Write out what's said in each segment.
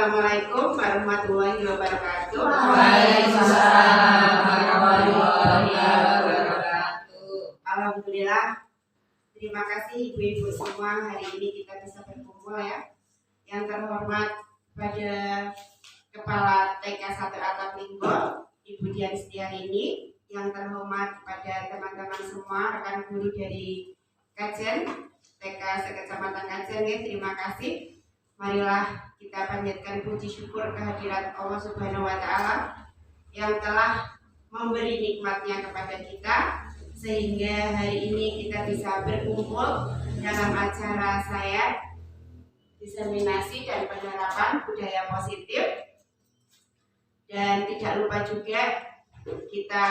Assalamualaikum warahmatullahi wabarakatuh. Waalaikumsalam warahmatullahi wabarakatuh. Alhamdulillah. Terima kasih ibu-ibu semua, hari ini kita bisa berkumpul ya. Yang terhormat pada Kepala TK 1 Atap Linggo, Ibu Dian Setiarini. Yang terhormat kepada teman-teman semua, rekan guru dari Kajen, TK Sekecamatan Kajen ya, terima kasih. Marilah kita panjatkan puji syukur kehadirat Allah Subhanahu wa Ta'ala yang telah memberi nikmatnya kepada kita, sehingga hari ini kita bisa berkumpul dalam acara saya diseminasi dan penerapan budaya positif. Dan tidak lupa juga kita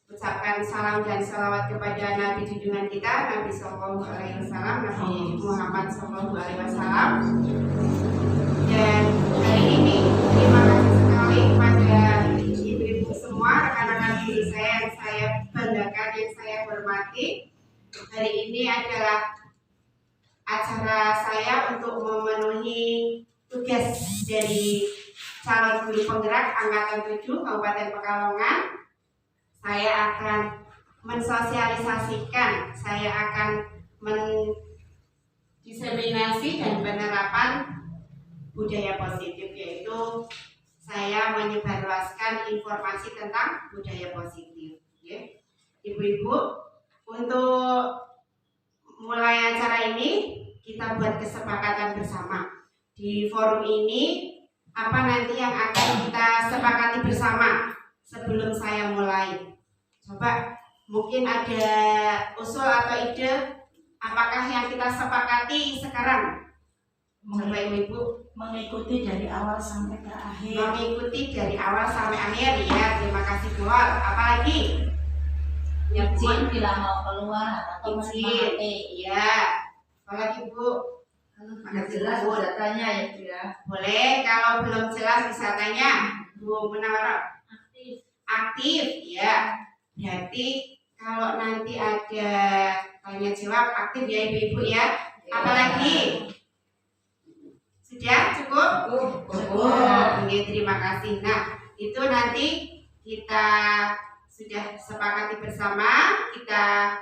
ucapkan salam dan salawat kepada Nabi junjungan kita, Nabi Sallallahu Alaihi Wasallam, Nabi Muhammad Sallallahu Alaihi Wasallam. Dan hari ini terima kasih sekali kepada ibu-ibu semua, rekan-rekan guru saya yang saya banggakan, yang saya hormati. Hari ini adalah acara saya untuk memenuhi tugas dari calon guru penggerak Angkatan 7 Kabupaten Pekalongan. Saya akan mensosialisasikan, saya akan mendiseminasi dan penerapan budaya positif, yaitu saya menyebarluaskan informasi tentang budaya positif. Ibu-ibu, untuk mulai acara ini kita buat kesepakatan bersama. Di forum ini apa nanti yang akan kita sepakati bersama sebelum saya mulai. Coba mungkin ada usul atau ide apakah yang kita sepakati sekarang? Coba ibu Mengikuti dari awal sampai ke akhir. Mengikuti dari awal sampai akhir ya. Terima kasih Bu. Apalagi? Izin bila mau keluar atau izin. Iya. Apalagi Bu? Jelas ada tanya ya Bu ya. Boleh, kalau belum jelas bisa tanya Bu Munawwarah. Aktif ya. Berarti kalau nanti ada tanya jawab aktif ya ibu-ibu ya. Apalagi? Sudah cukup? Cukup. Oke, terima kasih. Nah, itu nanti kita sudah sepakati bersama, kita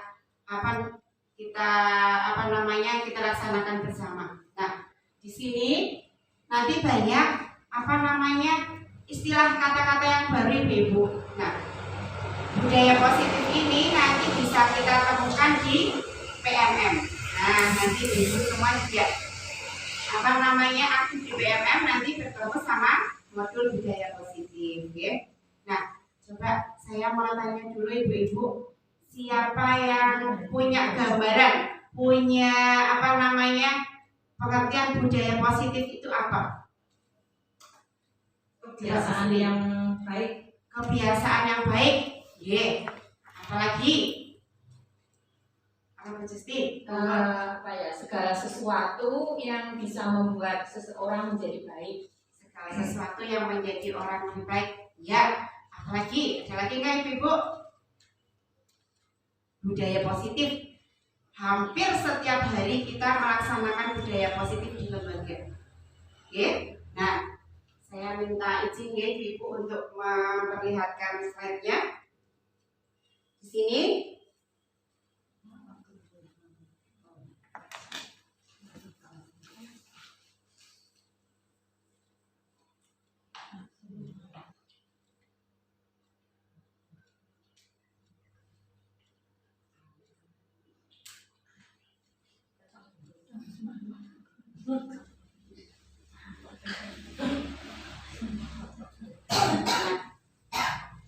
laksanakan bersama. Nah, di sini nanti banyak istilah kata-kata yang baru ibu. Nah, budaya positif ini nanti bisa kita temukan di PMM. Nah, nanti ibu semua juga aktif di PMM, nanti bertemu sama modul budaya positif ya. Nah, coba saya mau tanya dulu ibu-ibu, siapa yang punya gambaran, punya pengertian budaya positif itu apa? Kebiasaan yang baik. Kebiasaan yang baik. Apalagi? Segala sesuatu yang bisa membuat seseorang menjadi baik. Segala sesuatu yang menjadi orang lebih baik. Ya. Apalagi? Ada lagi nggak ibu? Budaya positif. Hampir setiap hari kita melaksanakan budaya positif di lembaga. Nah, saya minta izin ya ibu untuk memperlihatkan slide-nya. Di sini.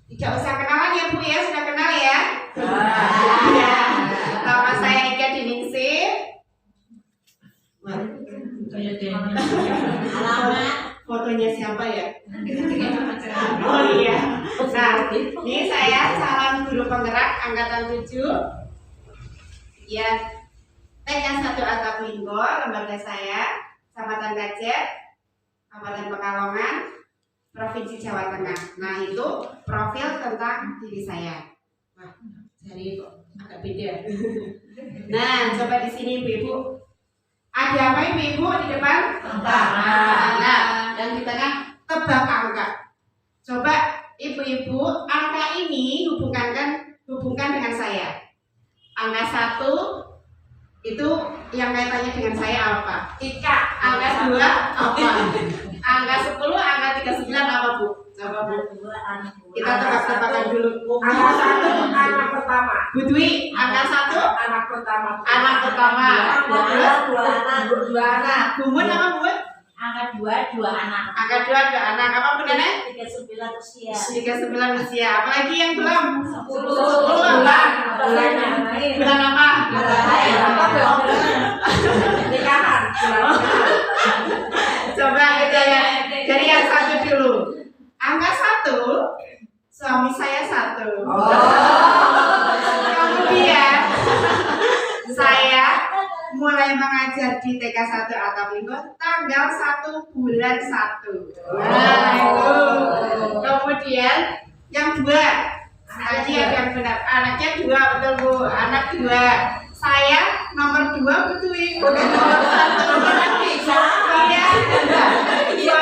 Tidak usah kenalan ya Bu ya, sudah kenal ya? Ya. Nama saya Ika Diningsih. Alamat fotonya siapa ya? Oh iya. Nah, ini saya calon guru penggerak Angkatan 7. Ya, TK 1 Atap Linggo, lembaga saya, Kecamatan Kajen, Kabupaten Pekalongan, Provinsi Jawa Tengah. Nah, itu profil tentang diri saya. Wah, jadi kok agak beda. Nah, coba di sini ibu-ibu. Ada apa ibu-ibu di depan? Tantangan. Nah, yang apa? Angka 10, angka 39 apa Bu? Apa Bu? Kita tebak-tebakan dulu. Angka 1 anak pertama. Bu Dwi, angka 1 Anak pertama. anak pertama. Terus Dua anak. Bu Mun apa Bu Mun? Angka 2, 2 anak. Angka 2 ada anak apa Bu Nenek? 39 usia. 39 usia. Apalagi yang belum? 10 bulan. Bulan apa? Nikahan. Coba kita ya. Jadi yang 1 dulu. Angka 1, suami saya 1. Kemudian saya mulai mengajar di TK 1 Atap Linggo tanggal 1 bulan 1. Nah, itu. Kemudian yang 2, tadi ada yang benar, anaknya 2, betul Bu, anak 2. Saya nomor 2 betul Ibu, nomor 1. Iya.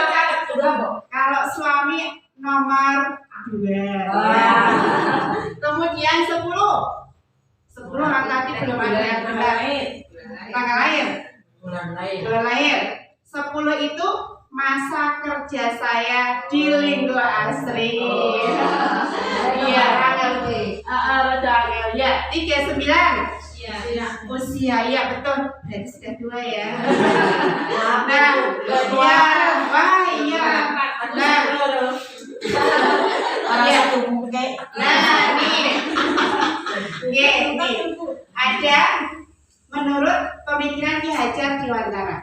Kalau suami nomor 2. Kemudian 10. 10 tadi belum ada yang benar. Tanggal lahir. Bulan lahir. 10 itu masa kerja saya di Linggo Asri. Iya, betul. Ya, 39. Usia, ya betul. Jadi sudah 2 ya. Nah, ya, wah iya. Nah, ya. Nah, nih. Ada menurut pemikiran Ki Hajar Dewantara.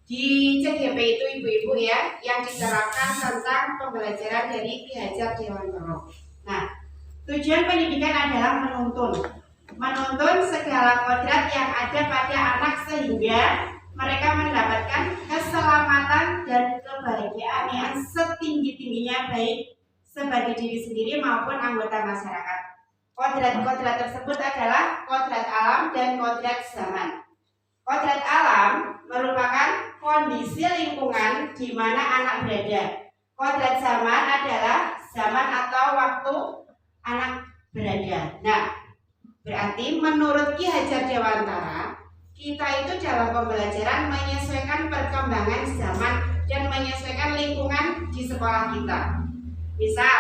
Di CGP itu ibu-ibu ya yang diterapkan tentang pembelajaran dari Ki Hajar Dewantara. Nah, tujuan pendidikan adalah menuntun segala kodrat yang ada pada anak sehingga mereka mendapatkan keselamatan dan kebahagiaan yang setinggi-tingginya baik sebagai diri sendiri maupun anggota masyarakat. Kodrat-kodrat tersebut adalah kodrat alam dan kodrat zaman. Kodrat alam merupakan kondisi lingkungan di mana anak berada. Kodrat zaman adalah zaman atau waktu anak berada. Nah, berarti menurut Ki Hajar Dewantara, kita itu dalam pembelajaran menyesuaikan perkembangan zaman dan menyesuaikan lingkungan di sekolah kita. Misal,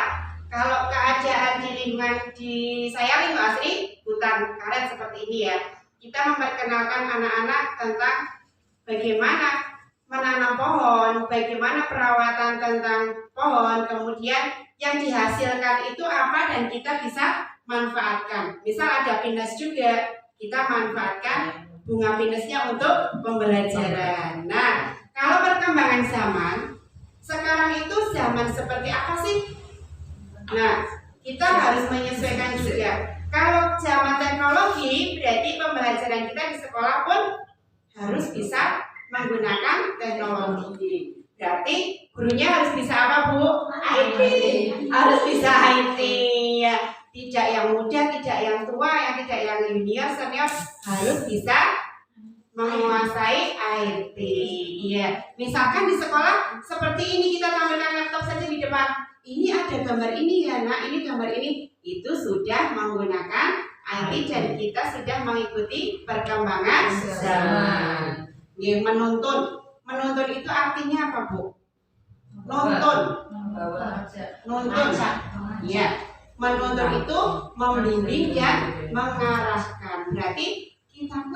kalau keadaan di lingkungan di saya Linggo Asri, hutan karet seperti ini ya, kita memperkenalkan anak-anak tentang bagaimana menanam pohon, bagaimana perawatan tentang pohon, kemudian yang dihasilkan itu apa dan kita bisa manfaatkan. Misal ada pinus juga, kita manfaatkan bunga pinusnya untuk pembelajaran. Nah, kalau perkembangan zaman, sekarang itu zaman seperti apa sih? Nah, kita harus menyesuaikan juga. Kalau zaman teknologi, berarti pembelajaran kita di sekolah pun harus bisa menggunakan teknologi. Berarti gurunya harus bisa apa Bu? IT. Harus bisa IT ya. Tidak yang muda, tidak yang tua, yang tidak yang junior, senior, harus bisa menguasai IT. Iya. Misalkan di sekolah seperti ini kita tampilkan laptop saja di depan. Ini ada gambar ini ya, nah ini gambar ini. Itu sudah menggunakan IT dan kita sudah mengikuti perkembangan zaman. Ya, menuntun itu artinya apa Bu? Nonton. Nonton. Ya. Menuntun itu membimbing dan mengarahkan. Berarti kita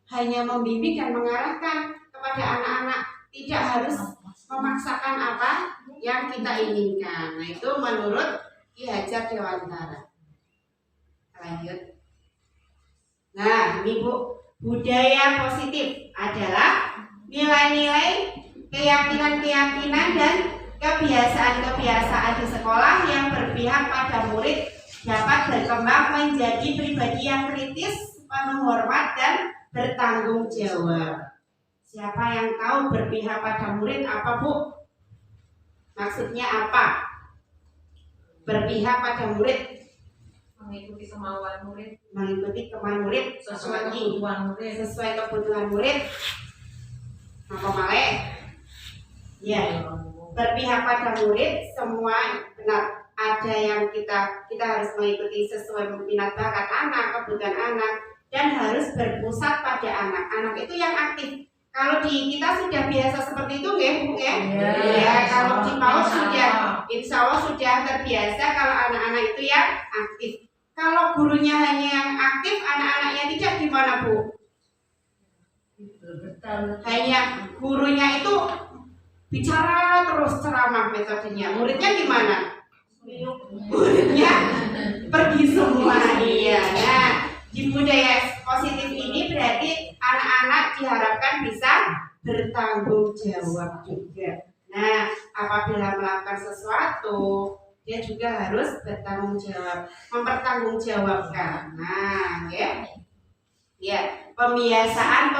hanya membimbing dan mengarahkan kepada anak-anak, tidak harus memaksakan apa yang kita inginkan. Nah, itu menurut Ki Hajar Dewantara. Lanjut. Nah, ini Bu, budaya positif adalah nilai-nilai, keyakinan-keyakinan dan kebiasaan-kebiasaan di sekolah yang berpihak pada murid dapat berkembang menjadi pribadi yang kritis, penuh hormat dan bertanggung jawab. Siapa yang tahu berpihak pada murid apa Bu? Maksudnya apa? Berpihak pada murid, mengikuti kemauan murid, mengikuti kemauan murid sesuai kebutuhan murid. Sesuai kebutuhan murid. Apa maleh? Ya, berpihak pada murid semua benar. Ada yang kita harus mengikuti sesuai minat bakat anak, kebutuhan anak, dan harus berpusat pada anak. Anak itu yang aktif. Kalau di kita sudah biasa seperti itu nggih Bu ya? Iya. Ya, kalau di PAUD sudah insya Allah sudah terbiasa kalau anak-anak itu yang aktif. Kalau gurunya hanya yang aktif, anak-anaknya tidak gimana Bu? Hanya gurunya itu bicara terus ceramah metodenya. Muridnya gimana? Muridnya pergi semua. Iya. Nah, di budaya positif ini berarti anak-anak diharapkan bisa bertanggung jawab juga. Nah, apabila melakukan sesuatu, dia juga harus bertanggung jawab, mempertanggungjawabkan. Nah, ya, pembiasaan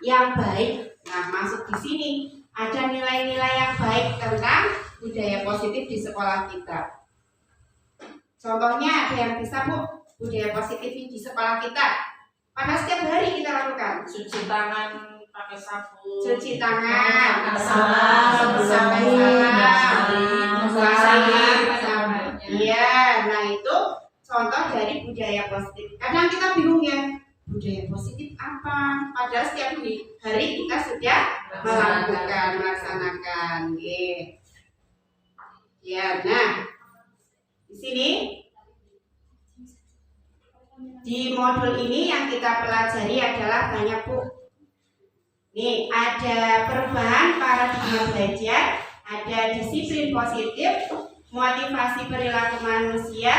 yang baik. Nah, masuk di sini ada nilai-nilai yang baik tentang budaya positif di sekolah kita. Contohnya ada yang bisa Bu? Budaya positif di sekolah kita pada setiap hari kita lakukan Cuci tangan pakai sabun. cuci tangan, salam, salam. Iya, nah itu contoh dari budaya positif. Kadang kita bingung ya, budaya positif apa? Padahal setiap hari kita sudah melaksanakan. Ya, nah di sini di modul ini yang kita pelajari adalah banyak Bu. Nih ada perubahan paradigma belajar, ada disiplin positif, motivasi perilaku manusia,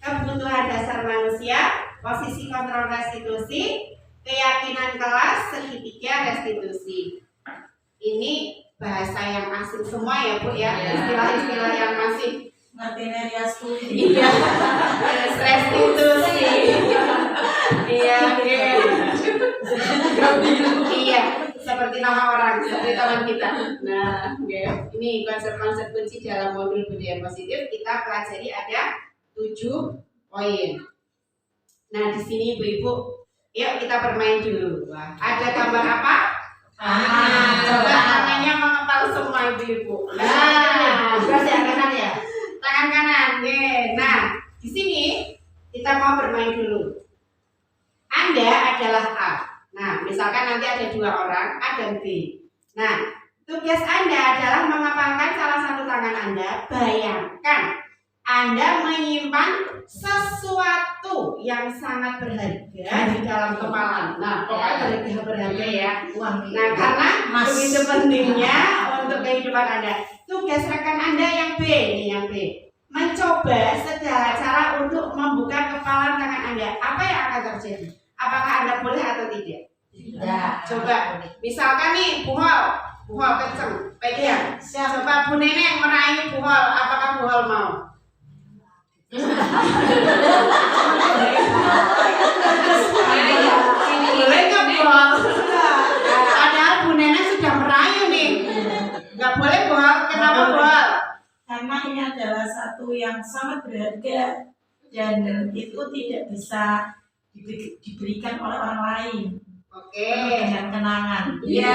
kebutuhan dasar manusia, posisi kontrol restitusi, keyakinan kelas, segitiga restitusi. Ini bahasa yang asing semua ya Bu ya, istilah-istilah yang masih iya, restitusi. Iya, seperti nama orang, seperti teman kita. Nah, ini konsep-konsep kunci dalam modul budaya positif kita pelajari ada 7 poin. Nah, di sini Ibu-ibu, yuk kita bermain dulu. Wah, ada gambar apa? Coba tangannya mengepal semua Ibu-ibu. Nah, Terus yang kanan ya. tangan kanan. Nah, di sini kita mau bermain dulu. Anda adalah A. Nah, misalkan nanti ada 2 orang, A dan B. Nah, tugas Anda adalah mengepalkan salah satu tangan Anda. Bayangkan Anda menyimpan sesuatu yang sangat berharga di dalam kepalan. Nah, pokoknya berharga ya. Nah, karena begitu pentingnya untuk kehidupan Anda. Tugas rekan Anda yang B, yang B, mencoba segala cara untuk membuka kepalan tangan Anda. Apa yang akan terjadi? Apakah Anda boleh atau tidak? Tidak. Coba, misalkan nih buhol kenceng, pegang. Coba Bu Nenek meraih buhol, apakah buhol mau? Boleh nggak buhol? Padahal Bu Nenek sudah meraih nih. Nggak boleh buhol, kenapa buhol? Karena ini adalah satu yang sangat berharga dan itu tidak bisa diberikan oleh orang lain. Oke. Dengan kenangan. Iya.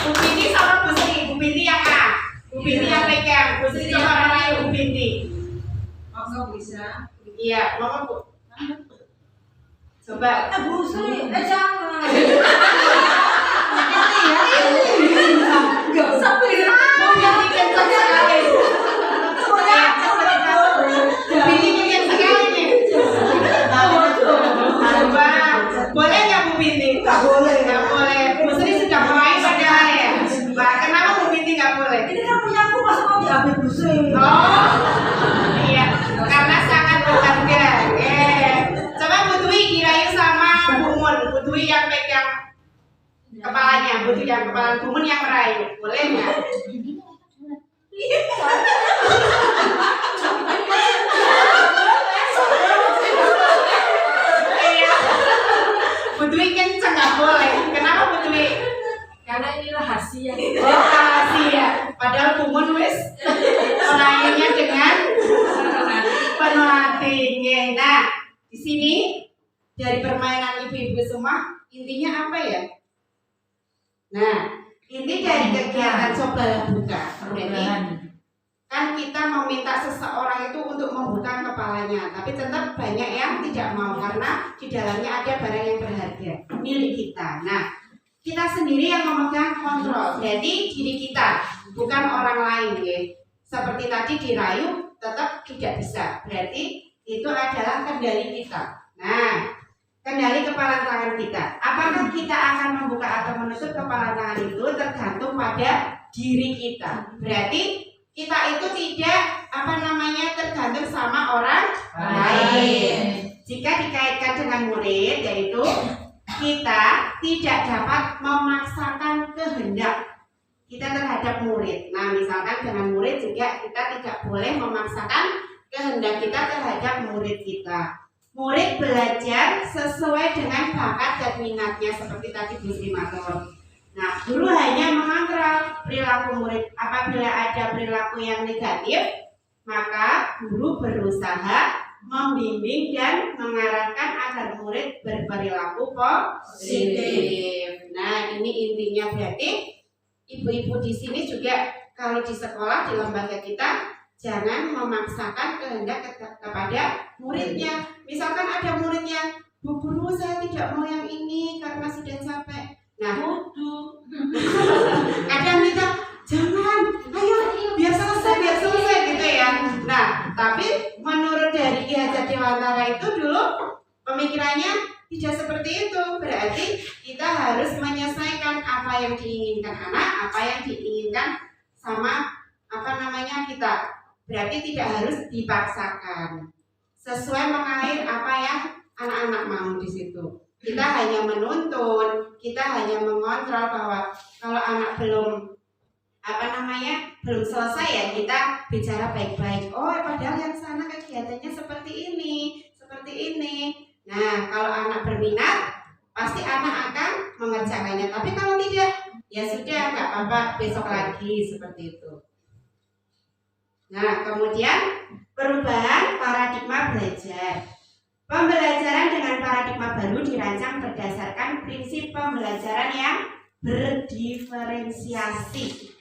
Bu Binti sama Bu Sri, Bu Binti yang A, Bu Binti yang pegang, Bu Sri coba meraih Bu Binti. Bisa. Iya, mau Bu. Coba. Bu Sri, jangan. Gak usah Bu Binti kencang sekali. Bu Binti kencang sekali nih. Coba, boleh nggak Bu Binti? Nggak boleh. Nggak boleh. Bu Sri sudah meraih padahal ya. Mbak, kenapa Bu Binti nggak boleh? Ini kan punya aku, masa mau diambil Bu Sri? Oh, iya, karena sangat berharga. Coba Bu Dwi dirayu sama Bu Mun. Bu Dwi yang pegang kepalanya, Bu Dwi yang kepala, Bu Mun yang merayu. Boleh nggak? Iya. Bu Dwi kenceng nggak boleh. Kenapa Bu Dwi? Karena ini rahasia. Oh, rahasia. Padahal Bu Mun wis merayunya dengan penuh hati. Nah, di sini dari permainan ibu-ibu semua intinya apa ya? Nah, inti dari kegiatan cobalah buka. Berarti Kan kita meminta seseorang itu untuk membuka kepalanya, tapi tetap banyak yang tidak mau karena di dalamnya ada barang yang berharga milik kita. Nah, kita sendiri yang memegang kontrol, jadi diri kita, bukan orang lain ya. Seperti tadi dirayu tetap tidak bisa, berarti itu adalah kendali kita. Nah, kendali kepala tangan kita. Apakah kita akan membuka atau menutup kepala tangan itu tergantung pada diri kita. Berarti kita itu tidak tergantung sama orang lain. Jika dikaitkan dengan murid, yaitu kita tidak dapat memaksakan kehendak kita terhadap murid. Nah, misalkan dengan murid juga kita tidak boleh memaksakan kehendak kita terhadap murid kita. Murid belajar sesuai dengan bakat dan minatnya seperti tadi Bu Sri matur. Nah, guru hanya mengontrol perilaku murid. Apabila ada perilaku yang negatif, maka guru berusaha membimbing dan mengarahkan agar murid berperilaku positif. Nah, ini intinya berarti ibu-ibu di sini juga kalau di sekolah di lembaga kita jangan memaksakan kehendak kepada muridnya. Misalkan ada murid yang, Bu Guru saya tidak mau yang ini karena sudah capek. Nah, kadang kita jangan, ayo biar selesai gitu ya. Nah, tapi menurut dari Ki Hajat Dewantara itu dulu pemikirannya tidak seperti itu. Berarti kita harus menyesuaikan apa yang diinginkan anak, apa yang diinginkan sama kita. Berarti tidak harus dipaksakan. Sesuai mengalir apa yang anak-anak mau di situ. Kita hanya menuntun, kita hanya mengontrol bahwa kalau anak belum belum selesai ya kita bicara baik-baik. Oh, padahal yang sana kegiatannya seperti ini. Nah, kalau anak berminat, pasti anak akan mengerjakannya. Tapi kalau tidak, ya sudah, nggak apa-apa, besok lagi seperti itu. Nah, kemudian perubahan paradigma belajar. Pembelajaran dengan paradigma baru dirancang berdasarkan prinsip pembelajaran yang berdiferensiasi.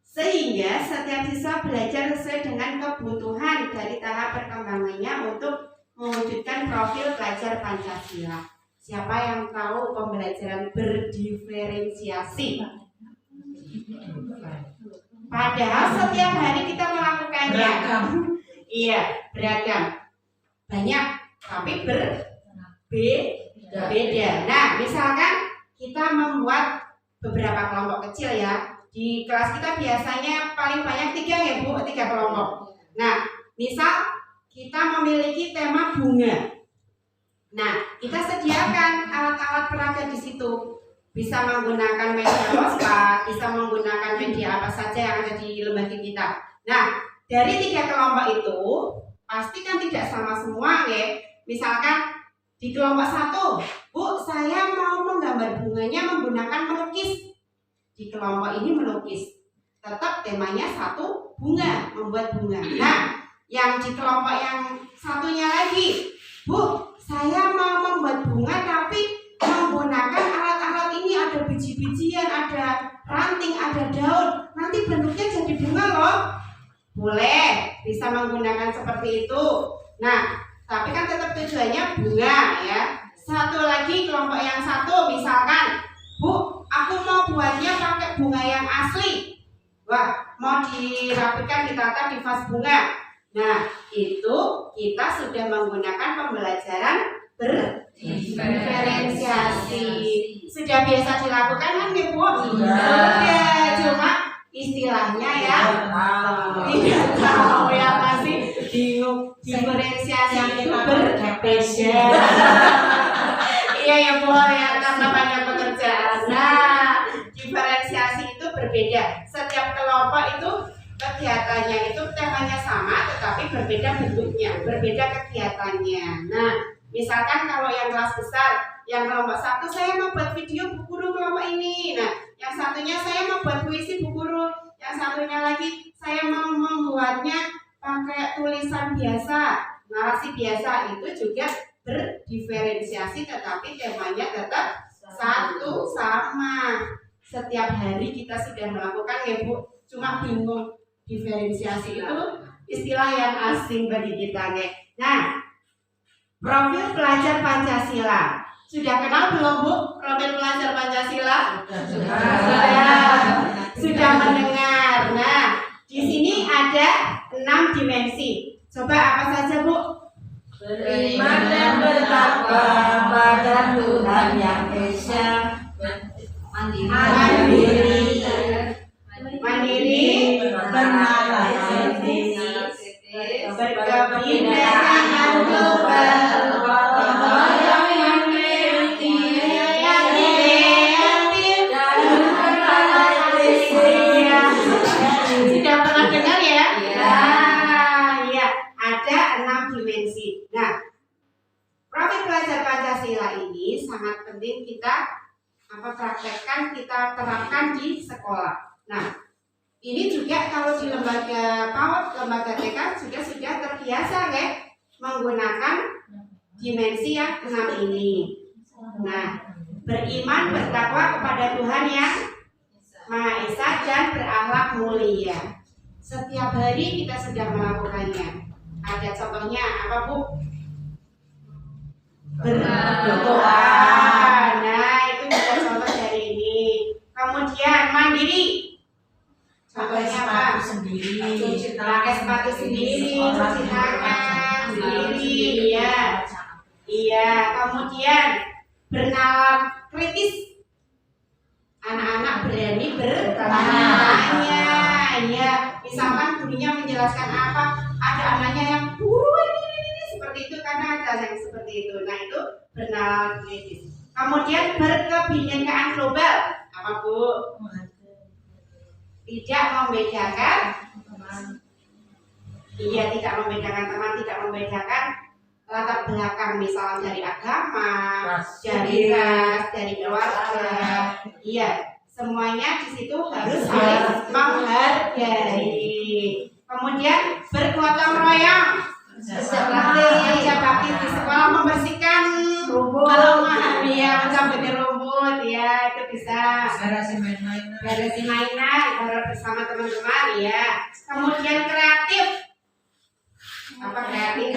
Sehingga setiap siswa belajar sesuai dengan kebutuhan dari tahap perkembangannya untuk mewujudkan profil pelajar Pancasila. Siapa yang tahu pembelajaran berdiferensiasi? Padahal setiap hari kita melakukannya. Beragam. Iya, beragam. Banyak, tapi berbeda. Nah, misalkan kita membuat beberapa kelompok kecil ya. Di kelas kita biasanya paling banyak 3 ya Bu, 3 kelompok. Nah, misal kita memiliki tema bunga. Nah, kita sediakan alat-alat peraga di situ. Bisa menggunakan media lospat, bisa menggunakan media apa saja yang ada di lembaga kita. Nah, dari 3 kelompok itu pasti kan tidak sama semua ya. Misalkan di kelompok 1, Bu, saya mau menggambar bunganya menggunakan melukis. Di kelompok ini melukis. Tetap temanya 1 bunga, membuat bunga. Nah, yang di kelompok yang satunya lagi, Bu, saya mau membuat bunga tapi menggunakan alat-alat ini, ada biji-bijian, ada ranting, ada daun. Nanti bentuknya jadi bunga loh. Boleh, bisa menggunakan seperti itu. Nah, tapi kan tetap tujuannya bunga ya. Satu lagi kelompok yang satu, misalkan, Bu, aku mau buatnya pakai bunga yang asli. Wah, mau dirapikan, ditata di vas bunga. Nah, itu kita sudah menggunakan pembelajaran berdiferensiasi. Sudah biasa dilakukan kan ya Bu? Sudah, cuma istilahnya ya tidak tahu ya, masih bingung. Diferensiasi itu berbeda. Iya ya Bu ya, karena banyak pekerjaan. Nah, diferensiasi itu berbeda. Setiap kelompok itu kegiatannya itu temanya sama, tetapi berbeda bentuknya, berbeda kegiatannya. Nah, misalkan kalau yang kelas besar, yang kelompok 1 saya membuat video Bu Guru kelompok ini. Nah, yang satunya saya membuat puisi Bu Guru. Yang satunya lagi saya mau membuatnya pakai tulisan biasa, narasi biasa. Itu juga berdiferensiasi, tetapi temanya tetap satu sama. Setiap hari kita sudah melakukan ya Bu, cuma bingung Diferensiasi itu istilah yang asing bagi kita, nggih. Nah, profil pelajar Pancasila. Sudah kenal belum, Bu? Profil pelajar Pancasila? Sudah mendengar. Nah, di sini ada 6 dimensi. Coba apa saja, Bu? Beriman dan bertakwa pada Tuhan Yang Esa. Mandiri, bernalar sensitif, berkebinekaan global, yang kreatif, dan sudah pernah dengar ya? Ya, ada 6 dimensi. Nah, profil pelajar Pancasila ini sangat penting kita praktekkan, kita terapkan di sekolah. Nah, ini juga kalau di lembaga PAUD, lembaga TK juga sudah terbiasa menggunakan dimensi yang 6 ini. Nah, beriman, bertakwa kepada Tuhan Yang Maha Esa dan berakhlak mulia. Setiap hari kita sudah melakukannya. Ada contohnya apa, Bu? Berdoa. Nah, itu bisa contoh dari ini. Kemudian mandiri. Contohnya apa? Pakai sepatu sendiri, cuci tangan sendiri, ya. Iya. Kemudian bernalar kritis. Anak-anak berani bertanya. Ya, misalkan gurunya menjelaskan apa, ada anaknya yang ini seperti itu karena ada yang seperti itu. Nah, itu bernalar kritis. Kemudian berkebinekaan global. Apa, Bu? Tidak membedakan tidak membedakan teman, tidak membedakan latar belakang, misalnya dari agama, dari ras, dari keluarga. Iya, semuanya di situ harus saling menghargai. Kemudian bergotong royong, seperti kerja bakti di sekolah, membersihkan halaman, mencabuti rumput, ya itu bisa. Beresin mainan bersama teman-teman, ya. Kemudian kreatif. Apa kreatif?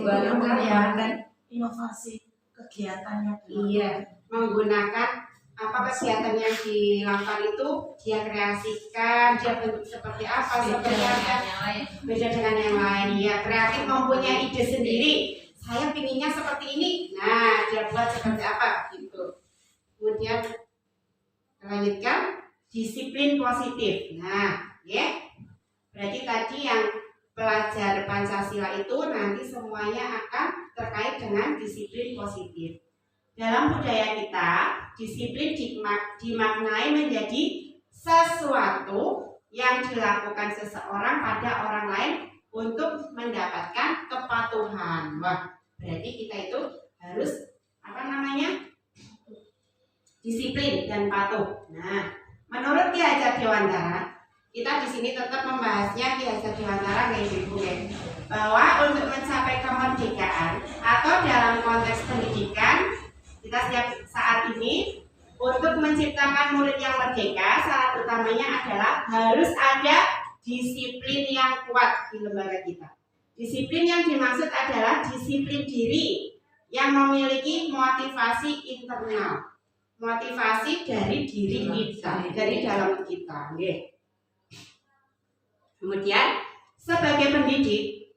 mengembangkan inovasi kegiatannya. Iya, menggunakan kegiatan yang dilakukan itu dia kreasikan, dia bentuk seperti apa, beda dengan yang lain. Ya, kreatif mempunyai ide sendiri. Saya pinginnya seperti ini. Nah, dia buat seperti apa gitu. Kemudian lanjutkan disiplin positif. Nah, ya. Berarti tadi yang pelajar Pancasila itu nanti semuanya akan terkait dengan disiplin positif. Dalam budaya kita, disiplin dimaknai menjadi sesuatu yang dilakukan seseorang pada orang lain untuk mendapatkan kepatuhan. Wah, berarti kita itu harus disiplin dan patuh. Nah, menurut Ki Hajar Dewantara, kita di sini tetap membahasnya Ki Hajar Dewantara bahwa untuk mencapai kemerdekaan atau dalam konteks pendidikan kita saat ini untuk menciptakan murid yang merdeka, syarat utamanya adalah harus ada disiplin yang kuat di lembaga kita. Disiplin yang dimaksud adalah disiplin diri yang memiliki motivasi internal, motivasi dari diri kita, dari dalam kita. Kemudian sebagai pendidik,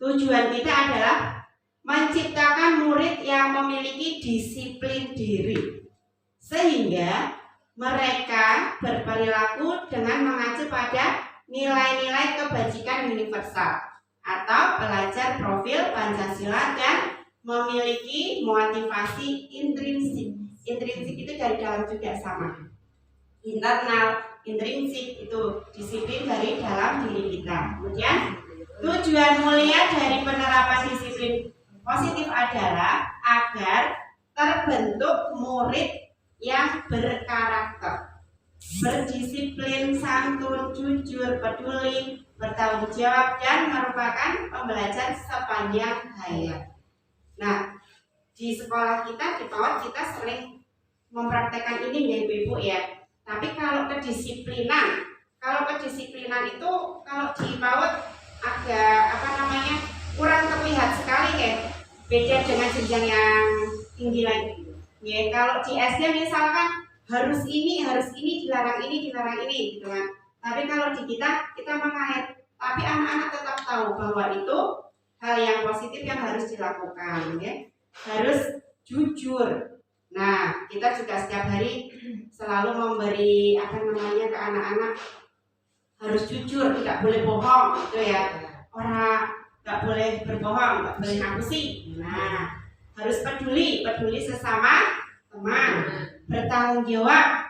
tujuan kita adalah menciptakan murid yang memiliki disiplin diri, sehingga mereka berperilaku dengan mengacu pada nilai-nilai kebajikan universal atau belajar profil Pancasila dan memiliki motivasi intrinsik. Intrinsik itu dari dalam juga sama. Internal, intrinsik itu disiplin dari dalam diri kita. Kemudian tujuan mulia dari penerapan disiplin positif adalah agar terbentuk murid yang berkarakter, berdisiplin, santun, jujur, peduli, bertanggung jawab, dan merupakan pembelajar sepanjang hayat. Nah, di sekolah kita, di PAUD kita sering mempraktekkan ini ya Ibu ya. Tapi kalau kedisiplinan, Kalau kedisiplinan itu kalau di PAUD agak kurang terlihat sekali kayak beda dengan jenjang yang tinggi lagi. Ya, kalau di SD misalkan harus ini dilarang ini gitu kan. Tapi kalau di kita mengalir, tapi anak-anak tetap tahu bahwa itu hal yang positif yang harus dilakukan, ya. Harus jujur. Nah, kita juga setiap hari selalu memberi ke anak-anak harus jujur, tidak boleh bohong, gitu ya. Orang nggak boleh berbohong, nggak boleh ngapusi. Nah, harus peduli sesama teman, bertanggung jawab.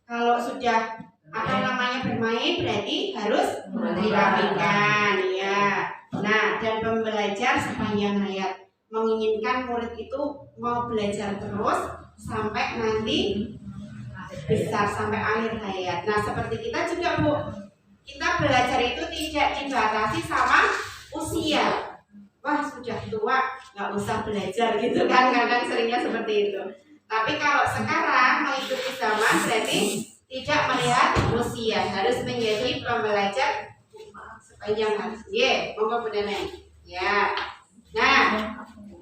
Kalau sudah bermain berarti harus dirapikan, ya. Nah, dan pembelajar sepanjang hayat, menginginkan murid itu mau belajar terus sampai nanti besar, sampai akhir hayat. Nah, seperti kita juga, Bu, kita belajar itu tidak dibatasi sama usia. Wah, sudah tua nggak usah belajar gitu kan, kadang seringnya seperti itu. Tapi kalau sekarang mengikuti zaman berarti tidak melihat usia, harus menjadi pembelajar sepanjang hari. Monggo Bu Neneng. Ya. Nah,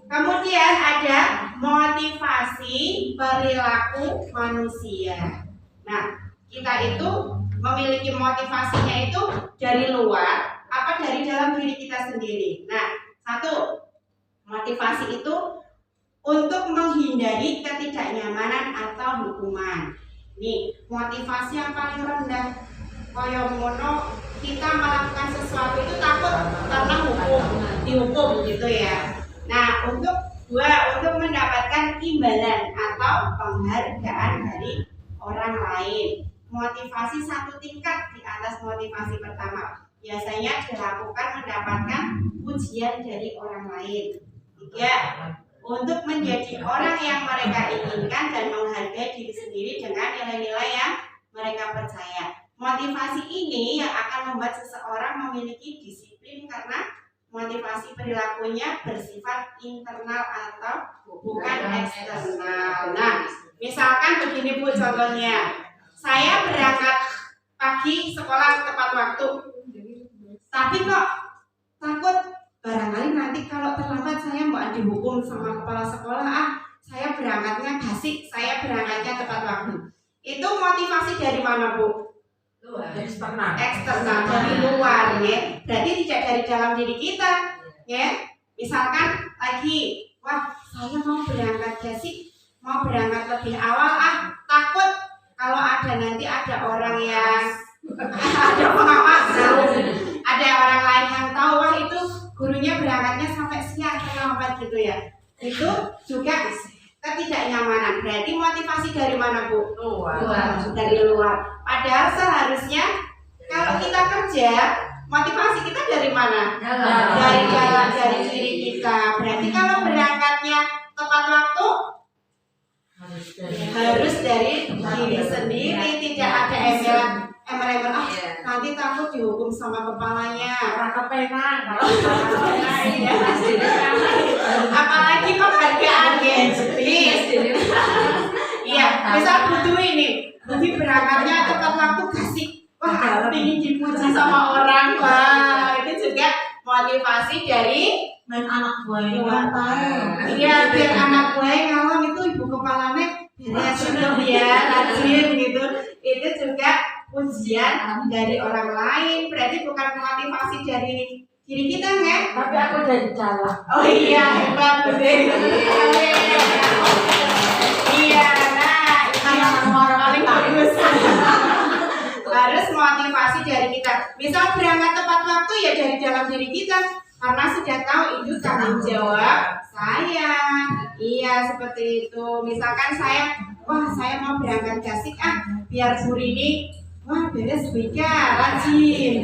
kemudian ada motivasi perilaku manusia. Nah, kita itu memiliki motivasinya itu dari luar apa dari dalam diri kita sendiri. Nah, satu, motivasi itu untuk menghindari ketidaknyamanan atau hukuman. Nih, motivasi yang paling rendah koyo mono, kita melakukan sesuatu itu takut karena dihukum gitu ya. Nah, untuk mendapatkan imbalan atau penghargaan dari orang lain. Motivasi satu tingkat di atas motivasi pertama biasanya dilakukan mendapatkan pujian dari orang lain. Ya, untuk menjadi orang yang mereka inginkan dan menghargai diri sendiri dengan nilai-nilai yang mereka percaya. Motivasi ini yang akan membuat seseorang memiliki disiplin karena motivasi perilakunya bersifat internal atau bukan eksternal. Nah, misalkan begini Bu contohnya. Saya berangkat pagi sekolah tepat waktu. Tapi kok takut barangkali nanti kalau terlambat saya mau dihukum sama kepala sekolah. Saya berangkatnya basi, saya berangkatnya tepat waktu. Itu motivasi dari mana, Bu? Eksternal dari luar, ya. Berarti tidak dari dalam diri kita, ya. Misalkan lagi, wah saya mau berangkat basi, mau berangkat lebih awal, takut kalau nanti ada orang yang ada pengawas, ada orang lain yang tahu, wah itu gurunya berangkatnya sampai siang terlambat gitu ya. Itu juga ketidaknyamanan. Berarti motivasi dari mana, Bu? Luar. Dari luar. Padahal seharusnya kalau kita kerja, motivasi kita dari mana? Dari dalam, dari diri kita. Berarti kalau berangkatnya tepat waktu harus dari diri sendiri, tidak ada embel-embel nanti takut dihukum sama kepalanya. Apalagi penghargaan, iya, misal butuh ini, jadi berangkatnya tepat waktu kasih, wah ingin dipuji sama orang, wah itu juga motivasi dari anak buahnya. Iya, biar anak buahnya ngalam itu ibu kepalanya beres ya, rajin gitu. Itu juga pujian dari orang lain, berarti bukan motivasi dari diri kita, ya? Tapi aku dari dalam. Oh iya, hebat Bu. Iya, nah ini paling bagus. Harus motivasi dari kita. Misal berangkat tepat waktu ya dari dalam diri kita, karena sudah tahu itu tanggung jawab saya. Iya, seperti itu. Misalkan saya mau berangkat gasik biar Bu Rini beres bika, rajin.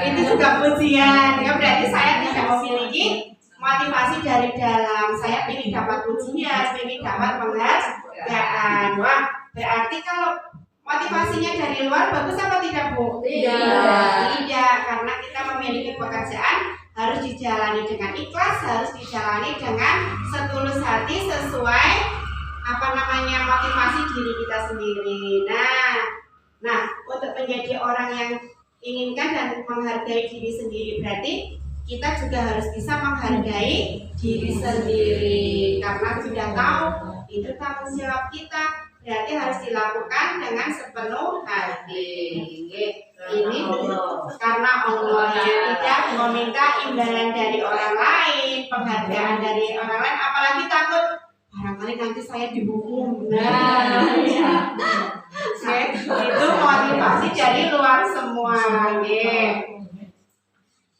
Itu juga pujian. Ya berarti saya tidak memiliki motivasi dari dalam. Saya ingin dapat pujian, ingin dapat penghargaan. Wah, berarti kalau motivasinya dari luar bagus apa tidak, Bu? Tidak, karena kita memiliki pekerjaan harus dijalani dengan ikhlas, harus dijalani dengan setulus hati sesuai motivasi diri kita sendiri. Nah, Nah, untuk menjadi orang yang inginkan dan menghargai diri sendiri berarti kita juga harus bisa menghargai diri sendiri karena sudah tahu itu tanggung jawab kita, berarti harus dilakukan dengan sepenuh hati. Ini karena Allah tidak meminta imbalan dari orang lain, penghargaan dari orang lain, apalagi takut barangkali nanti saya dihukum. Nah, ya. Itu motivasi dari luar semua.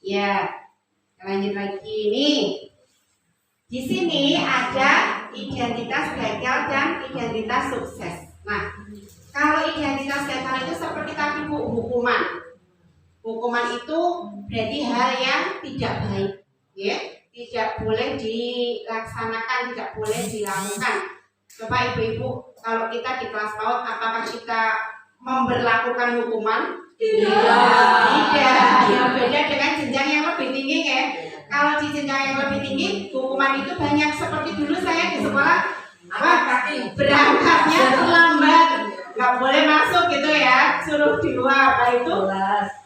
Ya, lanjut lagi nih. Di sini ada identitas gagal dan identitas sukses. Nah, kalau identitas gagal itu seperti tadi Bu, hukuman. Hukuman itu berarti hal yang tidak baik, ya, tidak boleh dilaksanakan, tidak boleh dilakukan. Coba ibu-ibu, kalau kita di kelas PAUD, apakah kita memberlakukan hukuman? Tidak. Yang beda dengan jenjang yang lebih tinggi, ya. Kalau di jenjang yang lebih tinggi, hukuman itu banyak. Seperti dulu saya di sekolah, berangkatnya terlambat, nggak boleh masuk gitu ya, suruh di luar. Nah itu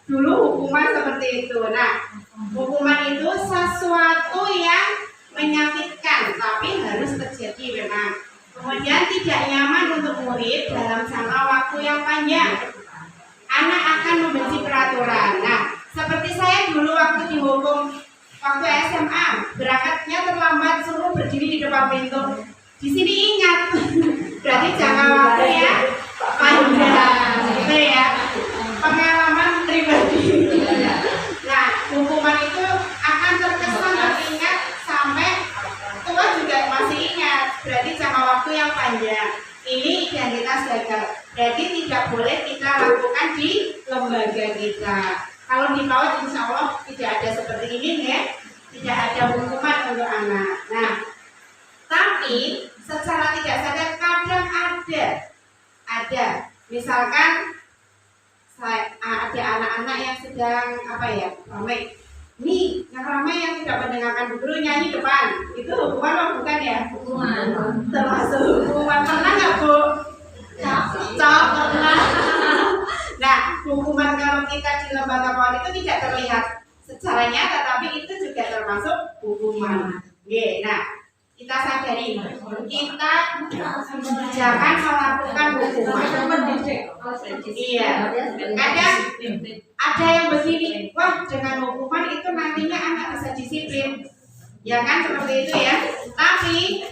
dulu hukuman seperti itu. Nah, hukuman itu sesuatu yang menyakitkan, tapi harus terjadi memang. Kemudian tidak nyaman untuk murid dalam jangka waktu yang panjang. Anak akan membenci peraturan. Nah, seperti saya dulu waktu dihukum waktu SMA, berangkatnya terlambat, suruh berdiri di depan pintu. Di sini ingat, berarti jangka waktu ya panjang, gitu ya. Pengalaman pribadi. Nah, hukuman itu akan terkesan teringat sampai tua juga masih ingat. Berarti jangka waktu yang panjang. Ini identitas gagal. Berarti tidak boleh kita lakukan di lembaga kita. Kalau di PAUD insya Allah tidak ada seperti ini ya, tidak ada hukuman untuk anak. Nah, tapi secara tidak sadar kadang ada. Misalkan ada anak-anak yang sedang ramai. Nih, yang ramai yang tidak mendengarkan guru nyanyi depan, itu hukuman atau bukan ya? Hukuman. Termasuk hukuman. Pernah nggak Bu? Cok, pernah. Nah, hukuman kalau kita di lembaga PAUD itu tidak terlihat secara nyata, tapi itu juga termasuk hukuman. Nah, kita sadari kita jangan melakukan hukuman. Iya. Kadang ada yang begini, wah dengan hukuman itu nantinya anak bisa disiplin, ya kan seperti itu ya. Tapi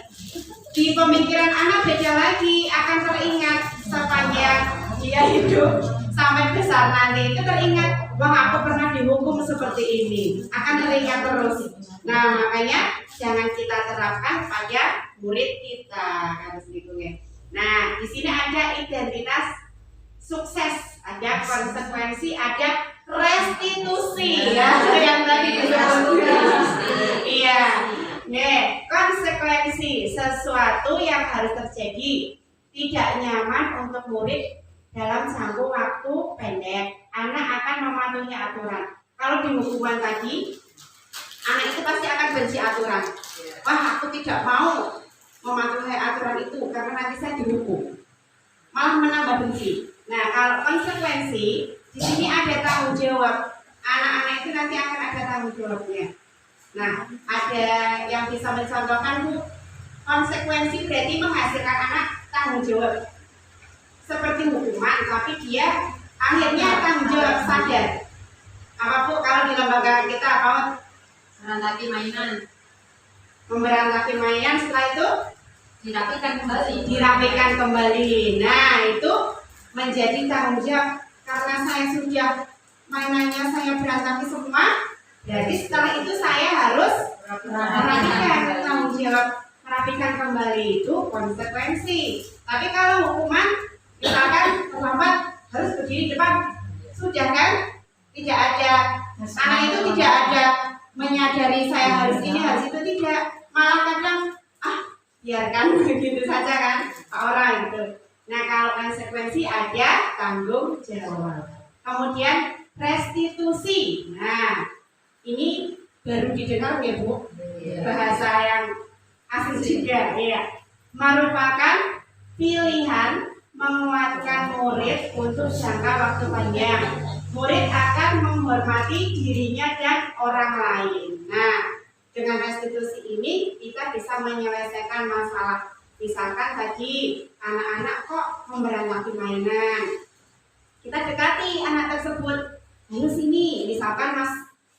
di pemikiran anak beda lagi, akan teringat sepanjang dia hidup sampai besar nanti itu teringat, wah aku pernah dihukum seperti ini, akan teringat terus. Nah makanya jangan kita terapkan pada murid kita, harus gitu ya. Nah di sini ada identitas sukses, ada konsekuensi, ada restitusi, ya yang tadi disebut. Iya, konsekuensi sesuatu yang harus terjadi tidak nyaman untuk murid dalam jangka waktu pendek. Anak akan mematuhi aturan. Kalau di hukuman tadi, anak itu pasti akan benci aturan. Wah, aku tidak mau mematuhi aturan itu karena nanti saya dihukum. Malah menambah benci. Nah, kalau konsekuensi di sini ada tanggung jawab. Anak-anak itu nanti akan ada tanggung jawabnya. Nah, ada yang bisa mencontohkan Bu, konsekuensi berarti menghasilkan anak tanggung jawab. Seperti hukuman, tapi dia akhirnya tanggung jawab sadar. Apa Bu kalau di lembaga kita apa? Merantaki mainan. Memberantakin mainan, setelah itu Dirapikan kembali. Nah, itu menjadi tanggung jawab. Karena saya sudah mainannya saya berantaki semua, jadi setelah itu saya harus merapikan, tanggung jawab merapikan kembali, itu konsekuensi. Tapi kalau hukuman, misalkan terlambat harus berdiri depan, sudah kan? Tidak ada, anak itu tidak ada menyadari saya harus ini harus itu, tidak. Malah kadang biarkan begitu saja kan orang itu. Nah kalau konsekuensi ada tanggung jawab. Kemudian restitusi. Nah ini baru didengar ya Bu, bahasa yang asing juga ya. Merupakan pilihan menguatkan murid untuk jangka waktu panjang. Murid akan menghormati dirinya dan orang lain. Nah, dengan restitusi ini kita bisa menyelesaikan masalah. Misalkan tadi anak-anak kok memberantakin mainan. Kita dekati anak tersebut. Ayo sini, misalkan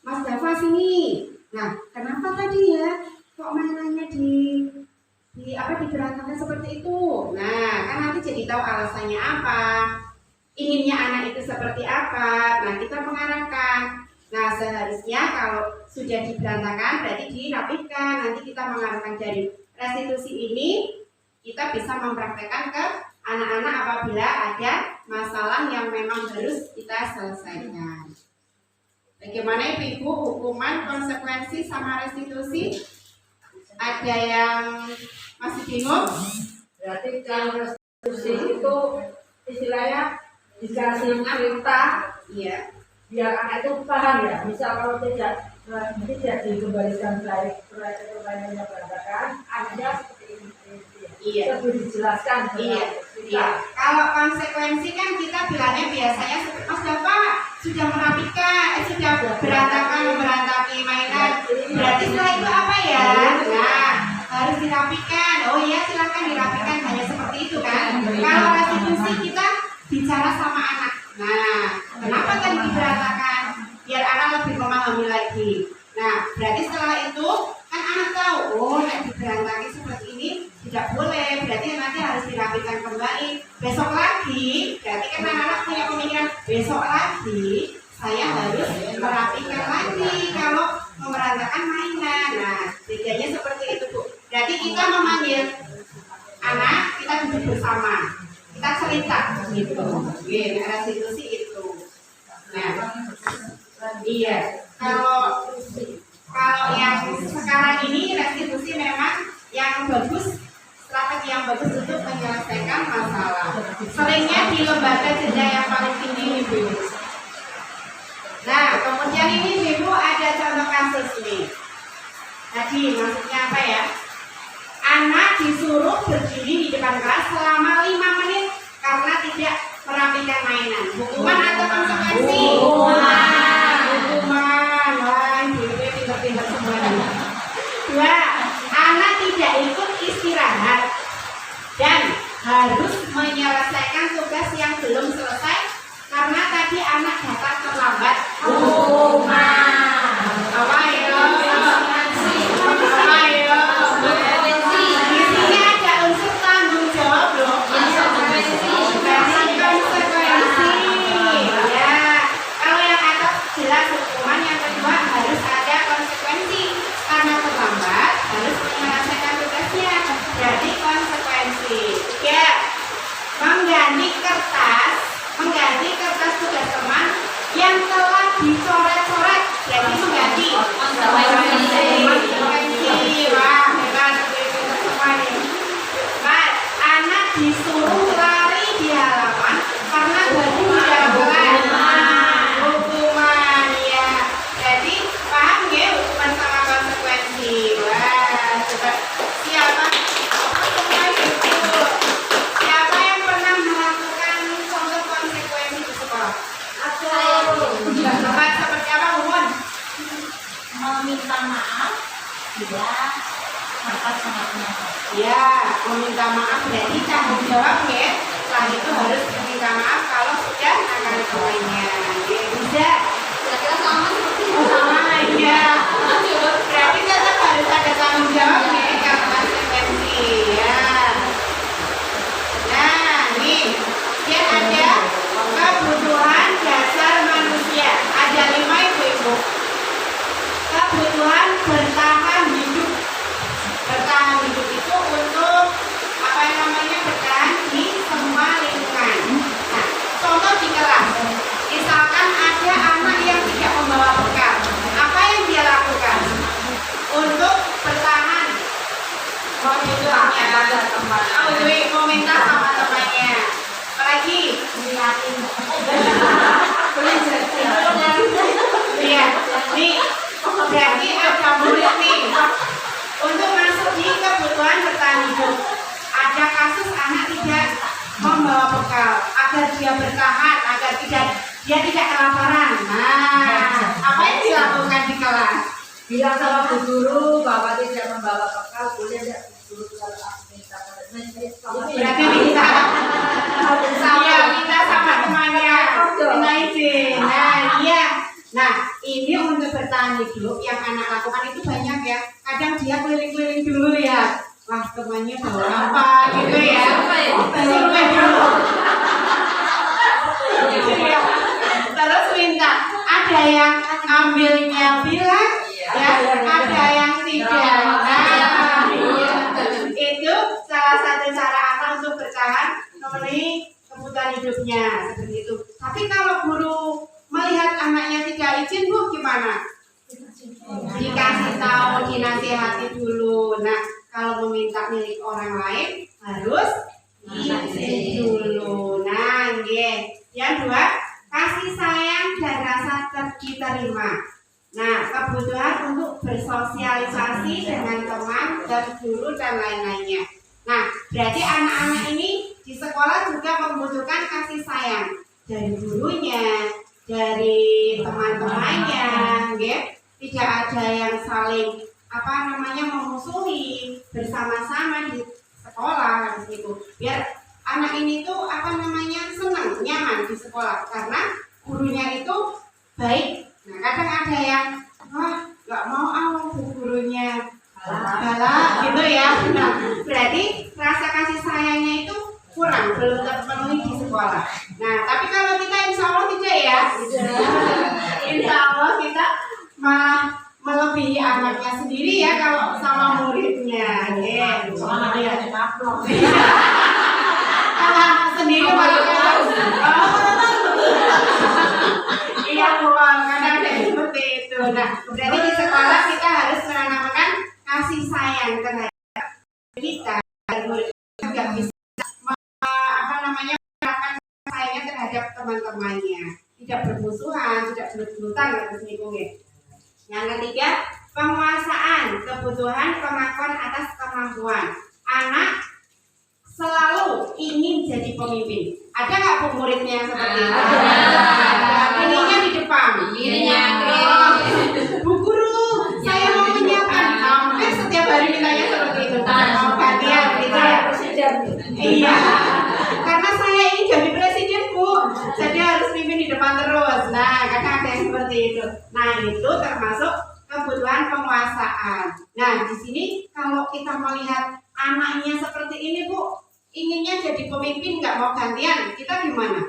Mas Dava sini. Nah, kenapa tadi ya kok mainannya diberantakan seperti itu? Nah, kan nanti jadi tahu alasannya apa. Inginnya anak itu seperti apa. Nah, kita mengarahkan. Nah, seharusnya kalau sudah diberantakan berarti dirapihkan. Nanti kita mengarahkan dari restitusi ini kita bisa mempraktekkan ke anak-anak apabila ada masalah yang memang harus kita selesaikan. Bagaimana Ibu hukuman, konsekuensi sama restitusi? Ada yang masih bingung? Berarti kalau restitusi itu istilahnya dikasih perintah, Iya. biar anak itu paham ya. Misal kalau tidak dikembalikan baik permainannya berantakan, anaknya seperti ini. Iya. Lebih dijelaskan. Iya. Kalau konsekuensi kan kita bilangnya biasanya Mas Dava sudah merapikan, sudah berantakan mainan. Berarti setelah itu apa ya? Nah, harus dirapikan. Oh iya, silakan dirapikan, hanya seperti itu kan. Kalau restitusi kita bicara sama anak. Nah, kenapa tadi diberantakan? Biar anak lebih memahami lagi. Nah, berarti setelah itu kan anak tahu, oh nek diberantakan seperti ini tidak boleh, berarti nanti harus dirapikan kembali. Besok lagi, berarti kan anak-anak punya pemikiran, besok lagi saya harus merapikan lagi kalau memerantakan mainan. Nah, bedanya seperti itu Bu. Berarti kita memanggil anak, kita duduk bersama, kita cerita gitu. Oke, restitusi itu. Nah, iya. Kalau yang sekarang ini restitusi memang yang bagus, strategi yang bagus untuk menyelesaikan masalah. Seringnya di lembaga jenjang yang paling tinggi Ibu. Nah, kemudian ini Ibu ada contoh kasus nih. Tadi maksudnya apa ya? Anak disuruh berdiri di depan kelas selama 5 menit karena tidak merapikan mainan. Hukuman atau konsekuensi? Hukuman. Wah, ini pintar-pintar semuanya. 2. Anak tidak ikut istirahat dan harus menyelesaikan tugas yang belum selesai karena tadi anak datang terlambat. Hukuman. Apa ya? Di sini ada unsur tanggung jawab loh. Konsekuensi. Ya. Kalau yang atas jelas hukuman, yang kedua harus ada konsekuensi karena terlambat harus menyelesaikan tugasnya. Jadi konsekuensi. Ya. Mengganti kertas tugas teman yang telah dicoret-coret. Jadi mengganti konsekuensi. Wah, hebat semua nih. Mas, anak disuruh lari di halaman karena baju dijalan. Hukuman ya. Jadi paham ya hukuman sama konsekuensi. Wah, coba siapa? Siapa yang pernah melakukan contoh konsekuensi di sekolah? Bapak seperti apa, Umon? Meminta maaf bila dapat sangat Ya, meminta maaf berarti tanggung jawab ya. Setelah itu harus meminta maaf kalau sudah akan lainnya. Ya, bisa. kira-kira sama seperti Sama ya. Berarti tetap harus ada tanggung jawab ya kalau konsekuensi ya. Nah, nih dia ada kebutuhan dasar manusia. Ada 5 Ibu. Kebutuhan bertahan hidup. Bertahan hidup itu untuk apa yang namanya bertahan di semua lingkungan. Nah, contoh di kelas, misalkan ada anak yang tidak membawa bekal, apa yang dia lakukan untuk bertahan? Mau bilangnya, mau minta sama temannya, apalagi ngeliatin. Iya, nih berarti ada murid nih untuk masuk di kebutuhan bertahan hidup. Ada kasus anak tidak membawa bekal. agar dia bertahan, agar dia tidak kelaparan. Nah, apa yang dilakukan di kelas? Bilang sama Bu Guru bahwa tidak membawa bekal, boleh tidak Bu Guru kalau aku minta Berarti minta sama temannya, minta izin. Nah, iya. Nah, ini untuk bertahan hidup yang anak lakukan itu banyak ya. Kadang dia keliling-keliling dulu ya. Wah, temannya bawa apa gitu ya. Survei dulu. Terus minta, ada yang ambilnya bilang, ya, ada yang tidak. Nah, itu salah satu cara anak untuk bertahan memenuhi kebutuhan hidupnya seperti itu. Tapi kalau guru melihat anaknya tidak izin, Bu, gimana? Dikasih tahu, dinasihati dulu. Nah, kalau meminta milik orang lain harus izin dulu. Nah, yang dua, kasih sayang dan rasa diterima. Nah, kebutuhan untuk bersosialisasi dengan teman dan guru dan lain-lainnya. Nah, berarti anak-anak ini di sekolah juga membutuhkan kasih sayang dari gurunya, dari teman-temannya, tidak ada yang saling memusuhi bersama-sama di sekolah gitu. Biar anak ini tuh senang, nyaman di sekolah karena gurunya itu baik. Nah, kadang ada yang nggak mau gurunya galak gitu ya. Nah, berarti rasa kasih sayangnya itu kurang, belum terpenuhi di sekolah. Nah, tapi kalau kita insya Allah tidak ya, insya Allah kita malah melebihi anaknya sendiri ya kalau sama muridnya. Kalau sendiri malah iya, kadang ada seperti itu. Nah, berarti di sekolah kita harus menanamkan kasih sayang terhadap kita. Murid juga bisa menerapkan sayangnya terhadap teman-temannya, tidak bermusuhan, tidak berebutan atas lingkungan. Yang ketiga, penguasaan kebutuhan pengakuan atas kemampuan. Anak selalu ingin jadi pemimpin. Ada nggak Bu muridnya yang seperti itu? Ininya di depan. Bu Guru, saya mau menyiapkan. Hampir setiap hari mintanya seperti itu. Mau gantian gitu ya. Iya. Karena saya ini jadi presiden, Bu. Jadi harus pimpin di depan terus. Nah, kadang ada yang seperti itu. Nah, itu termasuk kebutuhan penguasaan. Nah, di sini kalau kita melihat anaknya seperti ini, Bu, inginnya jadi pemimpin, nggak mau gantian, kita gimana?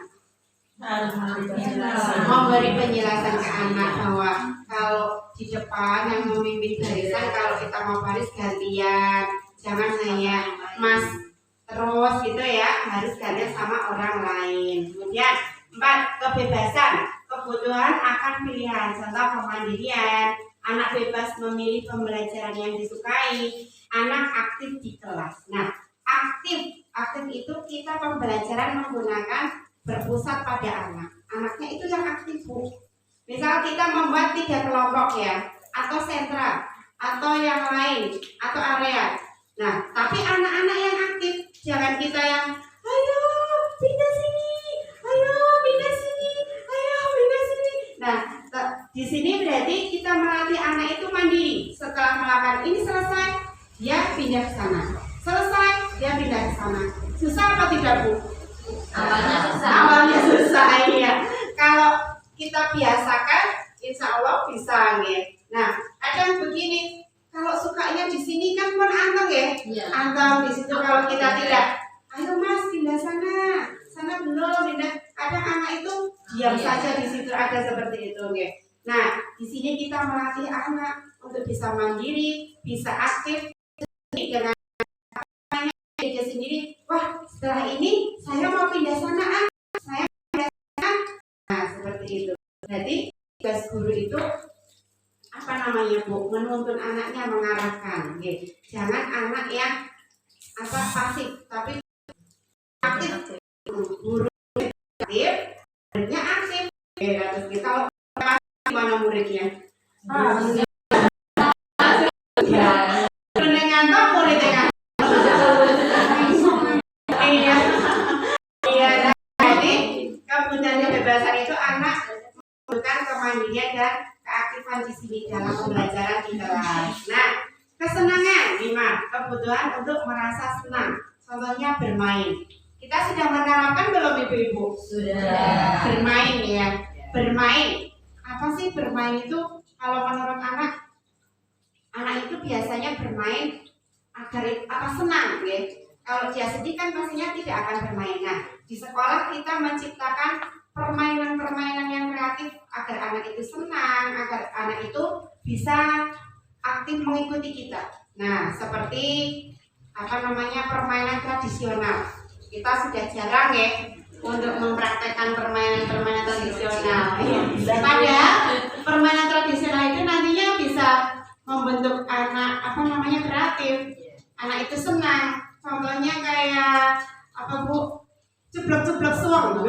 Memberi penjelasan ke anak bahwa kalau di depan yang memimpin barisan, kalau kita mau baris gantian, jangan hanya Mas terus gitu ya, harus gantian sama orang lain. Kemudian 4, kebebasan, kebutuhan akan pilihan, contoh kemandirian, anak bebas memilih pembelajaran yang disukai, anak aktif di kelas. Nah, aktif itu kita pembelajaran menggunakan berpusat pada anak. Anaknya itu yang aktif, Bu. Misal kita membuat 3 kelompok ya, atau sentra, atau yang lain, atau area. Nah, tapi anak-anak yang aktif, jangan kita yang ayo pindah sini, ayo pindah sini, ayo pindah sini. Nah, di sini berarti kita melatih anak itu mandiri. Setelah melakukan ini selesai, dia pindah ke sana. Selesai, dia pindah ke sana. Susah apa tidak, Bu? Awalnya susah, iya. Kalau kita biasakan, insya Allah bisa, ya. Nah, kadang begini, kalau sukanya di sini kan pun anteng ya. Anteng di situ kalau kita tidak, ayo Mas pindah sana belum pindah. Kadang anak itu diam saja di situ, ada seperti itu, ya. Nah, di sini kita melatih anak untuk bisa mandiri, bisa aktif dengan dia sendiri. Wah, setelah ini saya mau pindah sana, saya pindah sana. Nah, seperti itu. Jadi tugas guru itu Bu, menuntun anaknya, mengarahkan. Jangan anak yang pasif, tapi aktif. Guru aktif, muridnya aktif. Terus kita gimana muridnya? Ngantuk muridnya kan? Iya. Jadi kebutuhan kebebasan itu anak membutuhkan kemandirian dan keaktifan di sini dalam pembelajaran di kelas. Nah, kesenangan 5, kebutuhan untuk merasa senang. Contohnya bermain. Kita sudah menerapkan belum ibu-ibu? Sudah. Bermain ya. Bermain. Apa sih bermain itu? Kalau menurut anak itu biasanya bermain agar senang ya. Kalau dia sedih kan pastinya tidak akan bermain. Nah, di sekolah kita menciptakan permainan-permainan yang kreatif agar anak itu senang, agar anak itu bisa aktif mengikuti kita. Nah, seperti permainan tradisional. Kita sudah jarang ya untuk mempraktekkan permainan-permainan tradisional. Padahal permainan tradisional itu nantinya bisa membentuk anak kreatif. Anak itu senang. Contohnya kayak ceblok-ceblok suang.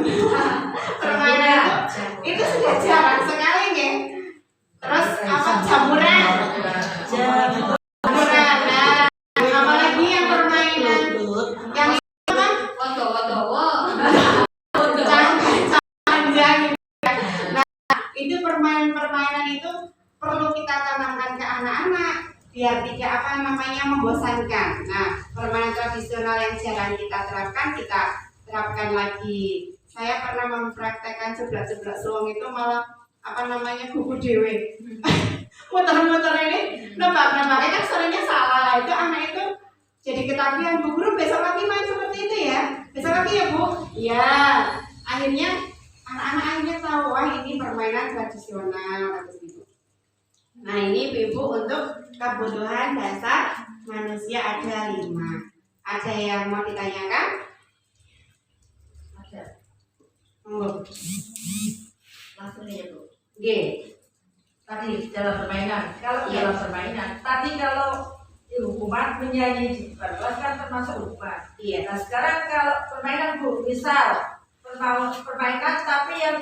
Permainan itu sudah jarang sekali ya. Terus jamuran. Nah, apalagi yang permainan yang itu permainan itu perlu kita tanamkan ke anak-anak biar tidak membosankan. Nah, permainan tradisional yang jarang kita terapkan lagi. Saya pernah mempraktekkan jeblak-jeblak suwung itu malah gugu dewe. Muter-muter ini nebak-nebaknya kan suaranya salah. Itu anak itu jadi ketagihan, Bu Guru besok lagi main seperti itu ya. Besok lagi ya, Bu. Ya. Akhirnya anak-anak tahu, wah ini permainan tradisional gitu. Nah, ini Ibu untuk kebutuhan dasar manusia ada 5. Ada yang mau ditanyakan? Ada. Langsung ya Bu. G. Tadi dalam permainan, dalam permainan, kalau hukuman menyanyi di depan kelas kan termasuk hukuman. Iya. Nah sekarang kalau permainan Bu, misal permainan tapi yang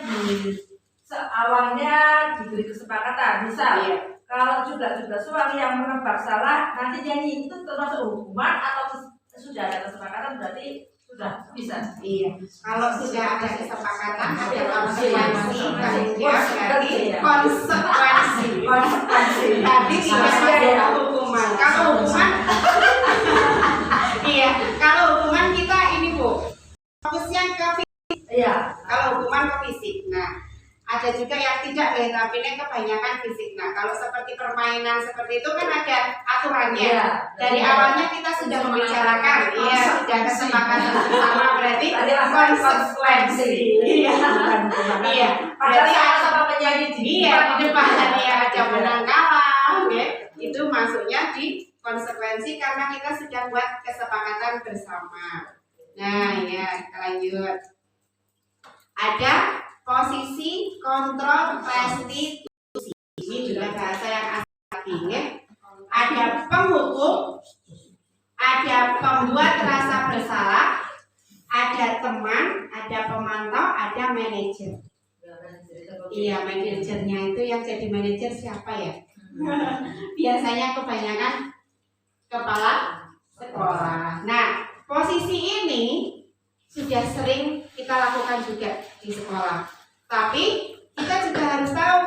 awalnya diberi kesepakatan, misal kalau juga suami yang menebak salah nanti nyanyi, itu termasuk hukuman atau sudah ada kesepakatan berarti sudah bisa? Iya. Kalau sudah ada kesepakatan, ada konsekuensi, berarti konsekuensi. Tadi tidak ada hukuman. Kalau hukuman, kalau hukuman kita ini Bu, fokusnya ke fisik. Iya. Kalau hukuman ke fisik. Nah, ada juga yang tidak ya, tapi ini kebanyakan fisik. Nah, kalau seperti permainan seperti itu kan ada aturannya. Iya. Dari awalnya kita sudah membicarakan, sudah kesepakatan bersama, berarti konsekuensi. Iya. Padahal sama-sama penyanyi di depan ada menang kalah, itu masuknya di konsekuensi karena kita sudah buat kesepakatan bersama. Nah, kita lanjut. Ada posisi, kontrol, restitusi. Ini juga bahasa yang asing ya. Ada penghukum, ada pembuat rasa bersalah, ada teman, ada pemantau, ada manajer. Iya, manajernya itu yang jadi manajer siapa ya? Biasanya kebanyakan kepala sekolah. Nah, posisi ini sudah sering kita lakukan juga di sekolah. Tapi kita juga harus tahu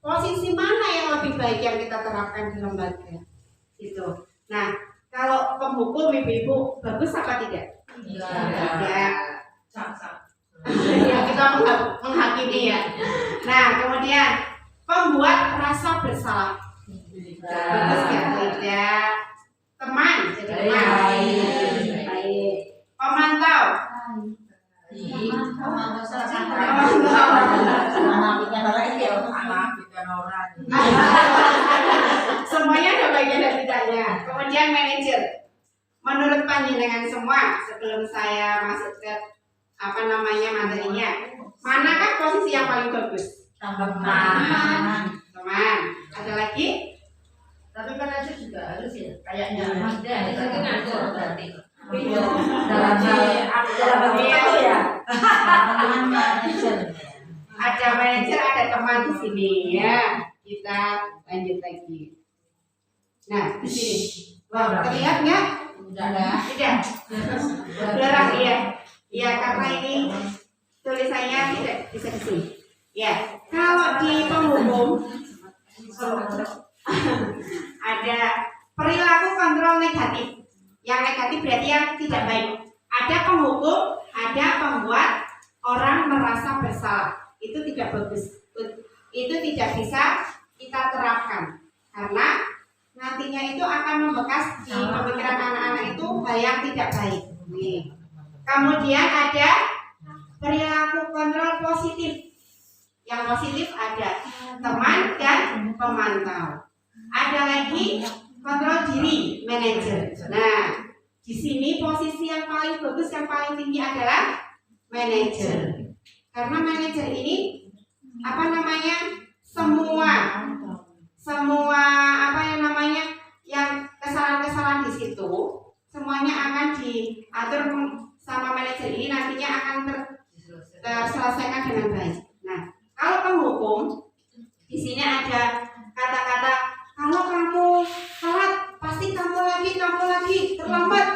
posisi mana yang lebih baik yang kita terapkan di lembaga. Gitu. Nah, kalau penghukum ibu-ibu bagus apa tidak? Tidak. Ya, kita menghakimi ya. Nah, kemudian pembuat rasa bersalah. Bagus ya? Tidak. Teman, jadi teman. Baik. Pemantau. Semuanya ada bagian dan tidaknya. Kemudian manajer. Menurut panjenengan semua, sebelum saya masuk ke materinya, manakah posisi yang paling bagus? Teman. Ada lagi? Tapi manajer juga harus ya, kayaknya Itu ngatur berarti. Ada manajer, ada teman di sini ya. Kita lanjut lagi. Nah, di sini. Wah, terlihat nggak? Tidak. Tidak. Berarti ya. Ya, karena ini tulisan bisa di sini. Ya, kalau di penghukum ada perilaku kontrol negatif. Yang negatif berarti yang tidak baik. Ada penghukum, ada pembuat orang merasa bersalah. Itu tidak bagus. Itu tidak bisa kita terapkan karena nantinya itu akan membekas di pemikiran anak-anak itu hal yang tidak baik. Nih. Kemudian ada perilaku kontrol positif. Yang positif ada teman dan pemantau. Ada lagi kontrol diri, manajer. Nah, di sini posisi yang paling bagus, yang paling tinggi adalah manajer. Karena manajer ini apa namanya? Semua apa yang namanya? Yang kesalahan-kesalahan di situ semuanya akan diatur sama manajer ini, nantinya akan terselesaikan dengan baik. Nah, kalau penghukum di sini ada kata-kata kalau kamu salah pasti kamu lagi terlambat.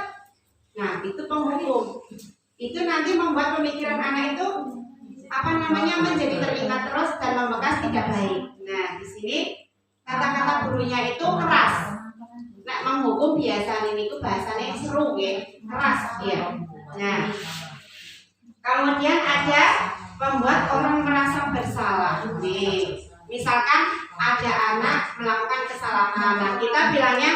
Nah, itu penghukum. Itu nanti membuat pemikiran anak itu apa namanya menjadi teringat terus dan membekas tidak baik. Nah, di sini kata-kata gurunya itu keras. Nah, menghukum biasanya itu bahasanya seru ya, keras ya. Nah, kemudian ada membuat orang merasa bersalah. Nih, misalkan ada anak melakukan kesalahan, nah kita bilangnya,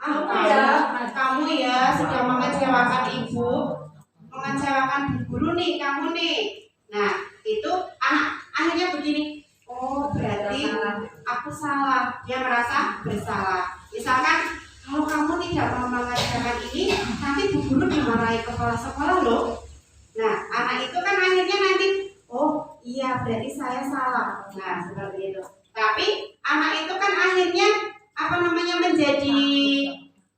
kamu ya sudah mengecewakan ibu, mengecewakan guru nih, kamu nih. Nah, itu anak akhirnya begini, oh berarti aku salah, dia merasa bersalah. Misalkan kalau kamu tidak mau mengerjakan ini, nanti bu guru dimarahi kepala sekolah loh. Nah, anak itu kan akhirnya nanti, oh iya berarti saya salah. Nah, seperti itu. Tapi anak itu kan akhirnya apa namanya menjadi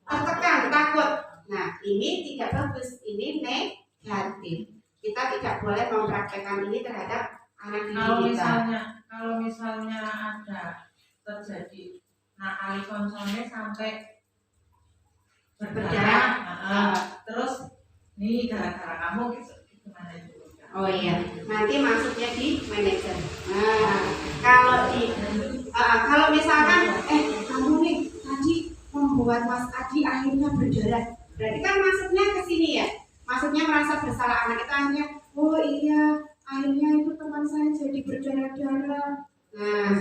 tertekan, takut. Nah, ini tidak bagus, ini negatif. Kita tidak boleh mempraktekkan ini terhadap anak didik kita. Kalau misalnya ada terjadi nakali konsonnya sampai berdarah, terus ini gara-gara kamu gimana itu? Oh iya, nanti maksudnya di manajer. Nah, kalau misalkan kamu nih tadi membuat Mas Adi akhirnya berdarah, berarti kan maksudnya ke sini ya. Maksudnya merasa bersalah anak itu akhirnya, oh iya, akhirnya itu teman saya jadi berdarah-darah. Nah,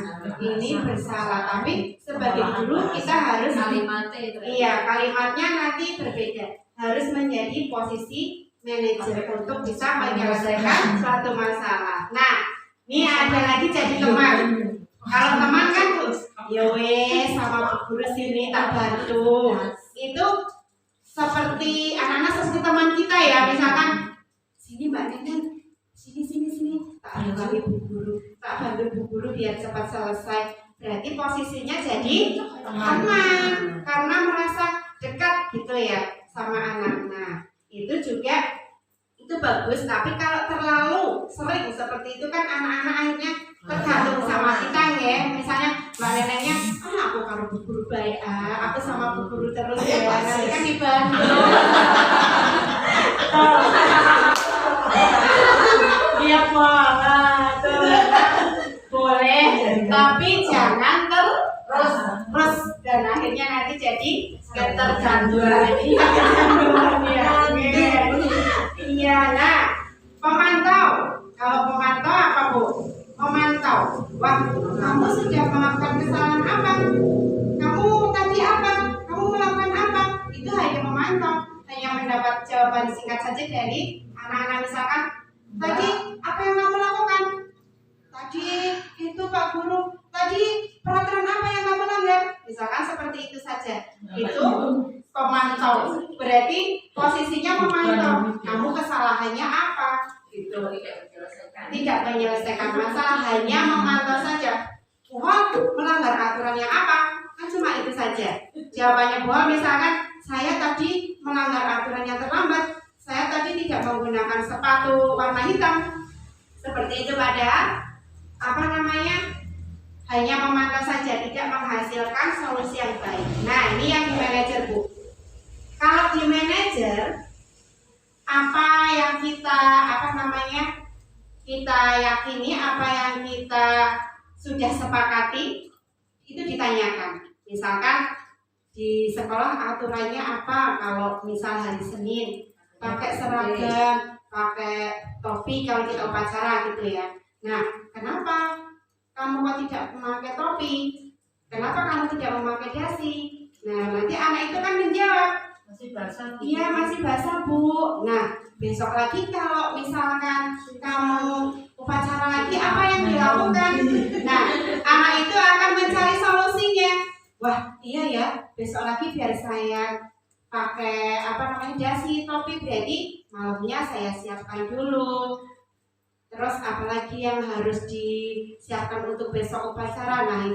ini bersalah. Tapi sebagai guru kita harus kalimatnya nanti berbeda. Harus menjadi posisi manajer untuk bisa menyelesaikan suatu masalah. Nah, ini ada lagi jadi teman. Kalau teman kan, yowes sama guru sini tak bantu. Itu seperti anak-anak seperti teman kita ya. Misalkan, sini Mbak Nenen, sini. Tak bantu bu guru, tak bantu bu guru biar cepat selesai. Berarti posisinya jadi teman karena merasa dekat gitu ya sama anak. Nah, itu juga itu bagus. Tapi kalau terlalu sering seperti itu kan anak-anak akhirnya tergantung sama kita ya. Misalnya Mbak Nenengnya, aku kalau bu guru baik, aku sama bu guru terus ya. Nanti kan dibantu. Iya boleh, tapi jangan terus dan akhirnya nanti jadi ketergantungan. Iya, nah pemantau. Kalau pemantau apa bu? Memantau. Wah, kamu sudah melakukan kesalahan apa? Kamu tadi apa? Kamu melakukan apa? Itu hanya memantau, hanya mendapat jawaban singkat saja dari anak-anak. Misalkan, tadi apa yang kamu lakukan? Tadi itu Pak Guru, tadi peraturan apa yang kamu langgar? Misalkan seperti itu saja. Itu pemantau. Berarti posisinya memantau. Kamu kesalahannya apa? Gitu. Tidak menyelesaikan masalah, hanya memantau saja. Wah, melanggar aturan yang apa? Kan cuma itu saja. Jawabannya bahwa misalkan saya tadi melanggar aturan yang terlambat. Saya tadi tidak menggunakan sepatu warna hitam. Seperti itu pada hanya memantau saja, tidak menghasilkan solusi yang baik. Nah, ini yang di manajer bu. Kalau di manajer apa yang kita kita yakini, apa yang kita sudah sepakati, itu ditanyakan. Misalkan di sekolah aturannya apa, kalau misal hari Senin pakai seragam, pakai topi kalau kita upacara gitu ya. Nah, kenapa kamu kok tidak memakai topi? Kenapa kamu tidak memakai dasi? Nah, nanti anak itu kan menjawab, Masih basah. iya masih basah Bu. Nah, besok lagi kalau misalkan kamu upacara lagi, apa yang dilakukan? Nah, anak itu akan mencari solusinya. Wah, iya ya, besok lagi biar saya pakai dasi, topi, berarti malamnya saya siapkan dulu. Terus apalagi yang harus disiapkan untuk besok upacara. Nah,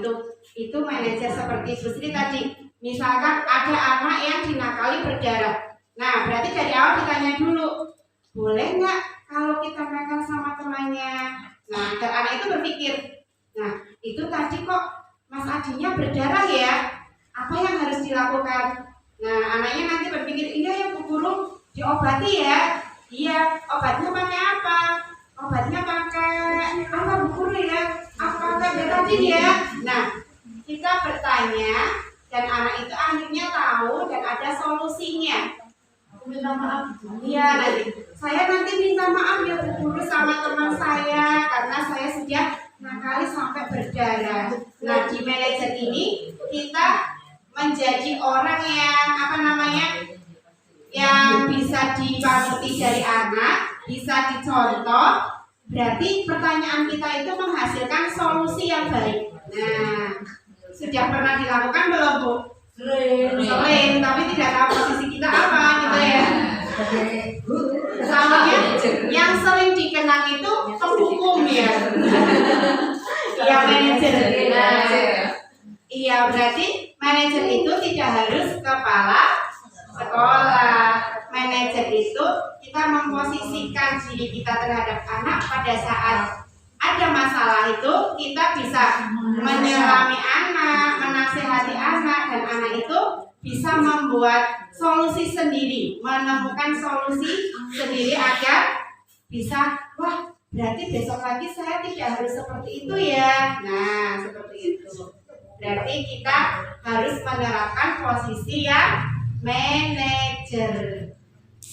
itu manajer seperti Bu Sri tadi. Misalkan ada anak yang dinakali berdarah. Nah, berarti dari awal ditanya dulu, boleh nggak kalau kita nakal sama temannya? Nah, dan anak itu berpikir, nah itu tadi kok Mas Adinya berdarah ya? Apa yang harus dilakukan? Nah, anaknya nanti berpikir, iya ya Bu Guru, diobati ya? Iya, obatnya pakai apa? Obatnya pakai apa Bu Guru ya? Apa pakai betadine ya? Nah, kita bertanya dan anak itu akhirnya tahu dan ada solusinya. Aku minta maaf. Iya, saya nanti minta maaf ya Bu Guru sama teman saya karena saya sudah nakali sampai berdarah. Nah, di manajer ini kita menjadi orang yang bisa dipanuti dari anak, bisa dicontoh. Berarti pertanyaan kita itu menghasilkan solusi yang baik. Nah, sudah pernah dilakukan belum Bu? Sering, tapi tidak tahu posisi kita apa gitu ya. Soalnya yang sering dikenang itu penghukum ya. Iya manajer. Iya berarti manajer itu tidak harus kepala sekolah. Manajer itu kita memposisikan diri kita terhadap anak pada saat ada masalah itu kita bisa menyelami anak, menasehati anak, dan anak itu bisa membuat solusi sendiri, menemukan solusi sendiri agar bisa, wah berarti besok lagi saya tidak harus seperti itu ya. Nah seperti itu. Berarti kita harus menerapkan posisi yang manajer.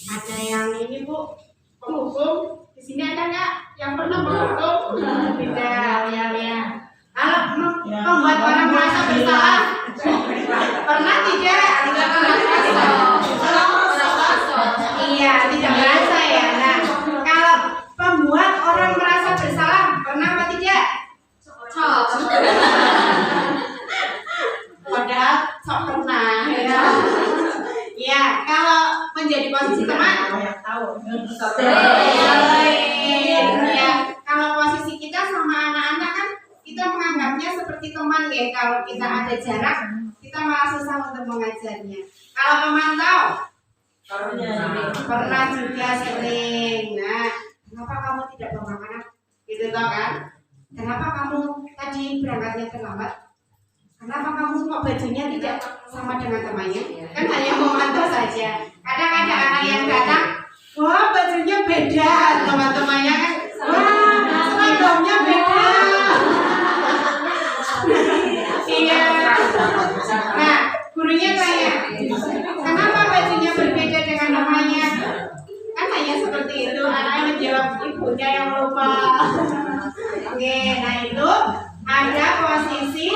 Ada yang ini Bu, penghukum. Di sini ada nggak yang pernah menghukum? Tidak, ya. Kalau membuat orang merasa bersalah, pernah tidak? Iya, tidak merasa ya. Nah, kalau membuat orang merasa bersalah, pernah apa tidak? Padahal sok pernah. Ya, kalau menjadi posisi teman, ya, kalau posisi kita sama anak-anak kan kita menganggapnya seperti teman ya. Kalau kita ada jarak, kita malah susah untuk mengajarnya. Kalau memantau, pernah juga sering. Nah, kenapa kamu tidak memahami? Gitu toh kan? Kenapa kamu tadi berangkatnya terlambat? Kenapa kamu kok bajunya tidak sama dengan temannya? Kan hanya memantau saja. Kadang ada anak yang datang, wah bajunya beda, teman-temannya kan, wah seragamnya beda. Iya. Nah, gurunya tanya, kenapa bajunya berbeda dengan temannya? Kan hanya seperti itu. Anaknya menjawab, ibunya yang lupa. Oke, nah itu ada posisi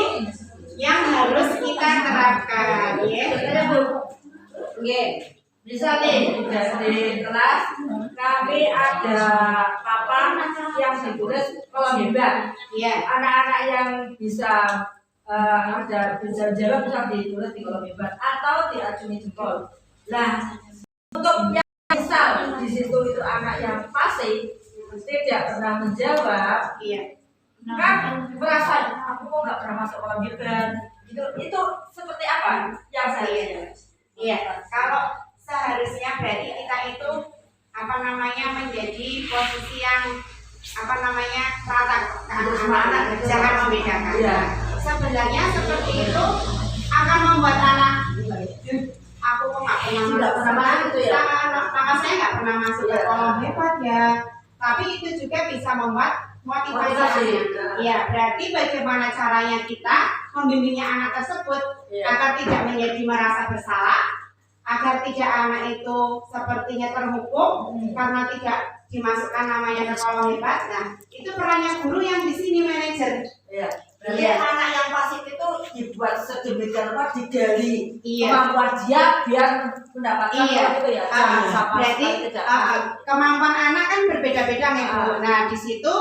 yang harus kita terapkan, ya. Oke, bisa nih dari kelas kami ada papan yang ditulis kolom hebat. Iya. Anak-anak yang bisa bisa jawab bisa ditulis di kolom hebat atau diacungi jempol. Nah, untuk yang misal di situ itu anak yang fasih tidak pernah menjawab, Iya. kan merasa aku kok nggak pernah masuk kolom hebat. Itu seperti apa yang saya lihat? Iya. Kalau seharusnya berarti kita itu menjadi posisi yang rata ke anak-anak, jangan membedakan. Iya. Sebenarnya seperti itu akan membuat anak, aku kok nggak pernah Nggak pernah masuk itu ya? Nama saya nggak pernah masuk ke kolom hebat ya. tapi itu juga bisa membuat motivasi. Ya, berarti bagaimana caranya kita membimbingnya anak tersebut agar tidak menjadi merasa bersalah, agar tidak anak itu sepertinya terhukum karena tidak dimasukkan namanya ke kolom hebat. Nah, itu perannya guru yang di sini manajer. Berarti anak yang pasif itu dibuat sedemikian rupa, digali Iya. kemampuan dia biar mendapatkan itu ya. Berarti kemampuan anak kan berbeda-beda nih Bu. Nah, di situ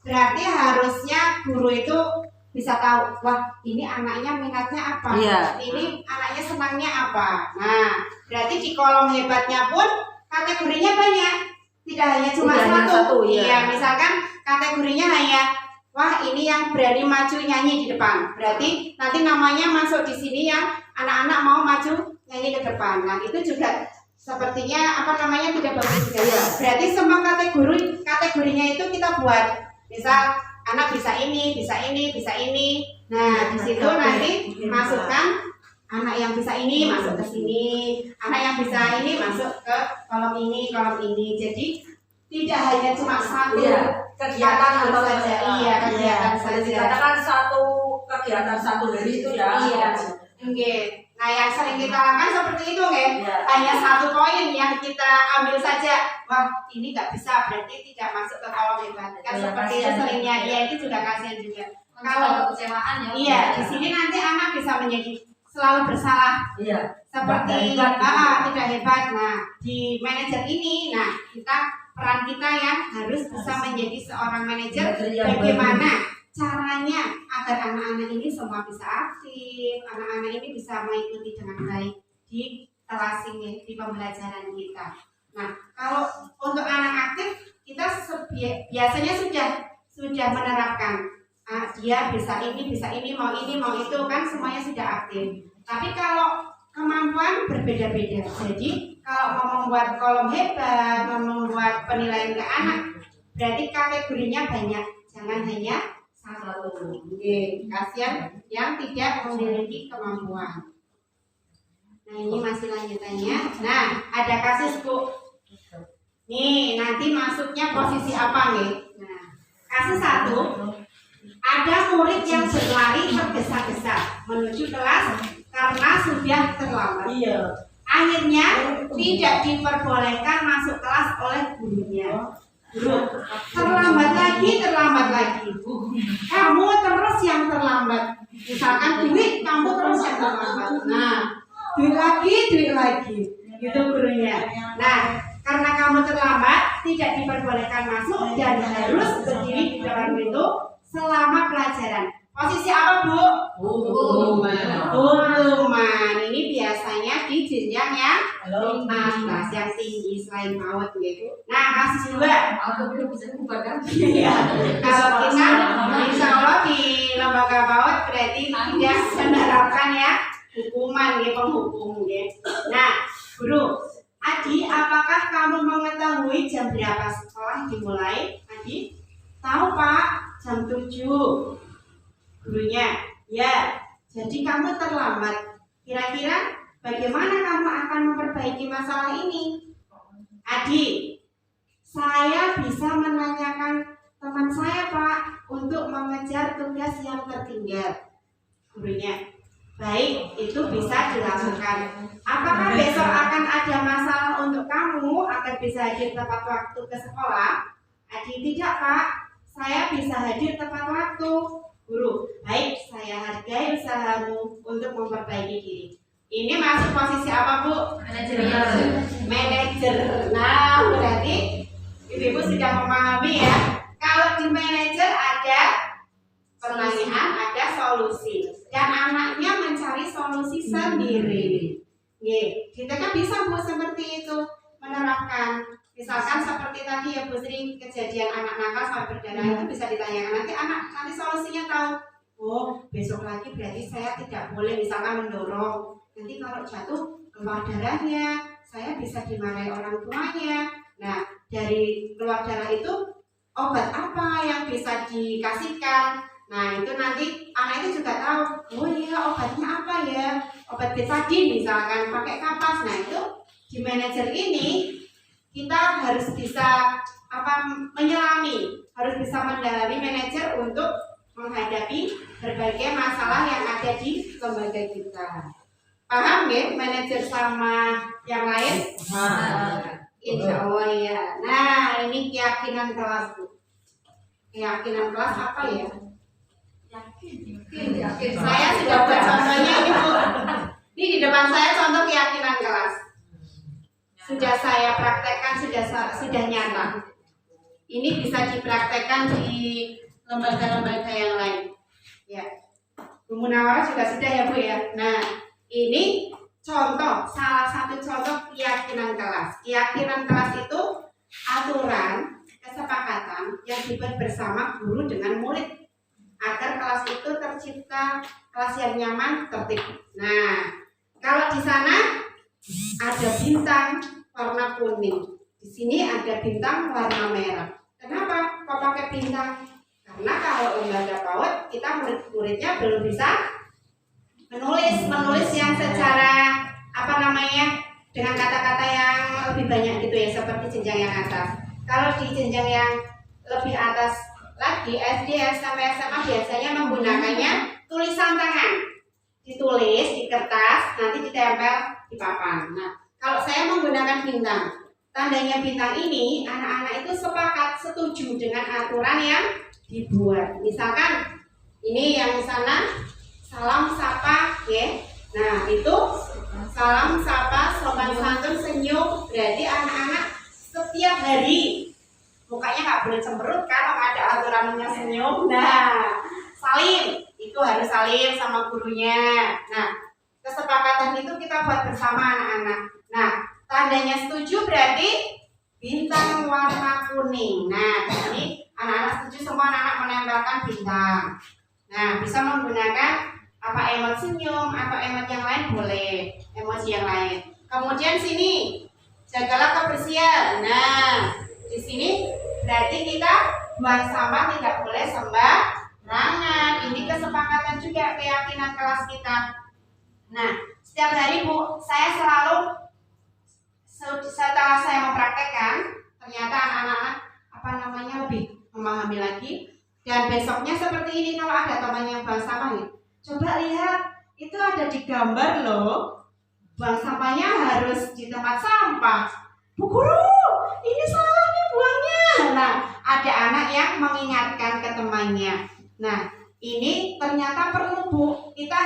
berarti harusnya guru itu bisa tahu, wah ini anaknya minatnya apa, ini anaknya senangnya apa. Nah, berarti di kolom hebatnya pun kategorinya banyak, tidak hanya cuma satu. Iya, misalkan kategorinya hanya, wah ini yang berani maju nyanyi di depan, berarti nanti namanya masuk di sini yang anak-anak mau maju nyanyi ke depan. Nah, itu juga sepertinya tidak bagus juga ya. Berarti semua kategorinya itu kita buat. Misal anak bisa ini, bisa ini, bisa ini. Nah, di situ nanti masukkan anak yang bisa ini masuk ke sini, anak yang bisa ini masuk ke kolom ini, kolom ini. Jadi tidak hanya cuma satu kegiatan atau saja. Iya, kegiatan saja. Dikatakan satu kegiatan satu hari itu ya. Iya. Oke. Nah, yang sering kita lakukan seperti itu, hanya satu poin yang kita ambil saja. Wah, ini nggak bisa, berarti tidak masuk ke kolom hebat. Kan seperti itu seringnya. Iya, itu juga kasihan juga. Kalau kecewaan ya. Iya, di sini nanti anak bisa menjadi selalu bersalah. Iya. Seperti tidak hebat. Nah, di manajer ini, peran kita yang harus bisa menjadi seorang manajer. Bagaimana caranya agar anak-anak ini semua bisa aktif, anak-anak ini bisa mengikuti dengan baik di kelas ini, di pembelajaran kita. Nah, kalau untuk anak aktif, kita biasanya sudah menerapkan dia bisa ini, mau itu, kan semuanya sudah aktif. Tapi kalau kemampuan berbeda-beda, jadi kalau mau membuat kolom hebat, mau membuat penilaian ke anak, berarti kategorinya banyak, jangan hanya satu. Kasihan yang tidak memiliki kemampuan. Nah, ini masih lanjutannya. Nah, ada kasus Bu. Nih, nanti masuknya posisi apa nih? Nah, kasus 1, ada murid yang berlari tergesa-gesa menuju kelas karena sudah terlambat. Akhirnya tidak diperbolehkan masuk kelas oleh gurunya. Terlambat lagi. Kamu terus yang terlambat. Misalkan duit, kamu terus yang terlambat. Nah, duit lagi. Gitu gurunya. Nah, karena kamu terlambat, tidak diperbolehkan masuk dan harus berdiri di depan pintu selama pelajaran. Posisi apa, Bu? Hukuman. Ini biasanya di jenjang yang atas, yang tinggi selain PAUD gitu. Nah, kasus 2. Iya. Kalau kita insya Allah di lembaga PAUD berarti tidak menerapkan ya hukuman, penghukum. Nah, Guru, Adi, apakah kamu mengetahui jam berapa sekolah dimulai? Adi, tahu Pak, jam 7. Gurunya, ya, jadi kamu terlambat. Kira-kira bagaimana kamu akan memperbaiki masalah ini? Adi, saya bisa menanyakan teman saya Pak untuk mengejar tugas yang tertinggal. Gurunya, baik, itu bisa dilakukan. Apakah besok akan ada masalah untuk kamu agar bisa hadir tepat waktu ke sekolah? Adi, tidak Pak, saya bisa hadir tepat waktu. Guru, baik, saya hargai usahamu untuk memperbaiki diri. Ini masuk posisi apa, Bu? Manajer. Nah, berarti Ibu sudah memahami ya. Kalau di manajer ada pertanyaan, ada solusi, dan anaknya mencari solusi sendiri. Kita kan bisa Bu seperti itu menerapkan. Misalkan seperti tadi ya Bu sering kejadian anak nakal sampai berdarah, itu bisa ditanyakan nanti solusinya tahu. Oh, besok lagi berarti saya tidak boleh misalkan mendorong. Nanti kalau jatuh keluar darahnya, saya bisa dimarahi orang tuanya. Nah, dari keluar darah itu obat apa yang bisa dikasihkan? Nah, itu nanti anak itu juga tahu. Oh iya, obatnya apa ya? Obat betadin misalkan pakai kapas. Nah, itu di manajer ini kita harus bisa menyelami, harus bisa mendalami manajer untuk menghadapi berbagai masalah yang ada di lembaga kita. Paham ya manajer sama yang lain? Insya Allah ya. Nah, ini keyakinan kelas, Bu. Keyakinan kelas apa ya? Yakin. Saya sudah buat contohnya ini, Bu. Ini di depan saya contoh keyakinan kelas. Sudah saya praktekkan, sudah nyata. Ini bisa dipraktekkan di lembaga-lembaga yang lain. Ya. Bu Munawwarah juga sudah ya, Bu ya. Nah, ini contoh, salah satu contoh keyakinan kelas. Keyakinan kelas itu aturan, kesepakatan yang dibuat bersama guru dengan murid agar kelas itu tercipta kelas yang nyaman, tertib. Nah, kalau di sana ada bintang warna kuning, di sini ada bintang warna merah. Kenapa kok pakai bintang? Karena kalau lembaga PAUD kita murid-muridnya belum bisa menulis yang secara dengan kata-kata yang lebih banyak gitu ya, seperti jenjang yang atas. Kalau di jenjang yang lebih atas lagi, SD sampai SMA biasanya menggunakannya tulisan tangan, ditulis di kertas, nanti ditempel di papan. Nah, kalau saya menggunakan bintang, tandanya bintang ini anak-anak itu setuju dengan aturan yang dibuat. Misalkan ini yang sana salam sapa ya. Nah, itu salam sapa sopan santun senyum, berarti anak-anak setiap hari mukanya nggak boleh cemberut kan, ada aturannya senyum. Nah, salim itu harus salim sama gurunya. Nah, kesepakatan itu kita buat bersama anak-anak. Nah, tandanya setuju berarti bintang warna kuning. Nah, jadi anak-anak setuju, semua anak-anak menempelkan bintang. Nah, bisa menggunakan emot senyum atau emot yang lain boleh, emoji yang lain. Kemudian sini jagalah kebersihan. Nah, di sini berarti kita buang sampah tidak boleh sembarangan. Ini kesepakatan juga keyakinan kelas kita. Nah, setiap hari Bu, saya selalu setelah saya mempraktekkan, ternyata anak-anak lebih memahami lagi. Dan besoknya seperti ini, kalau ada teman yang buang sampah nih, coba lihat, itu ada di gambar loh, buang sampahnya harus di tempat sampah. Bu guru, ini salah nih buangnya. Nah, ada anak yang mengingatkan ke temannya. Nah, ini ternyata perlu Bu. Kita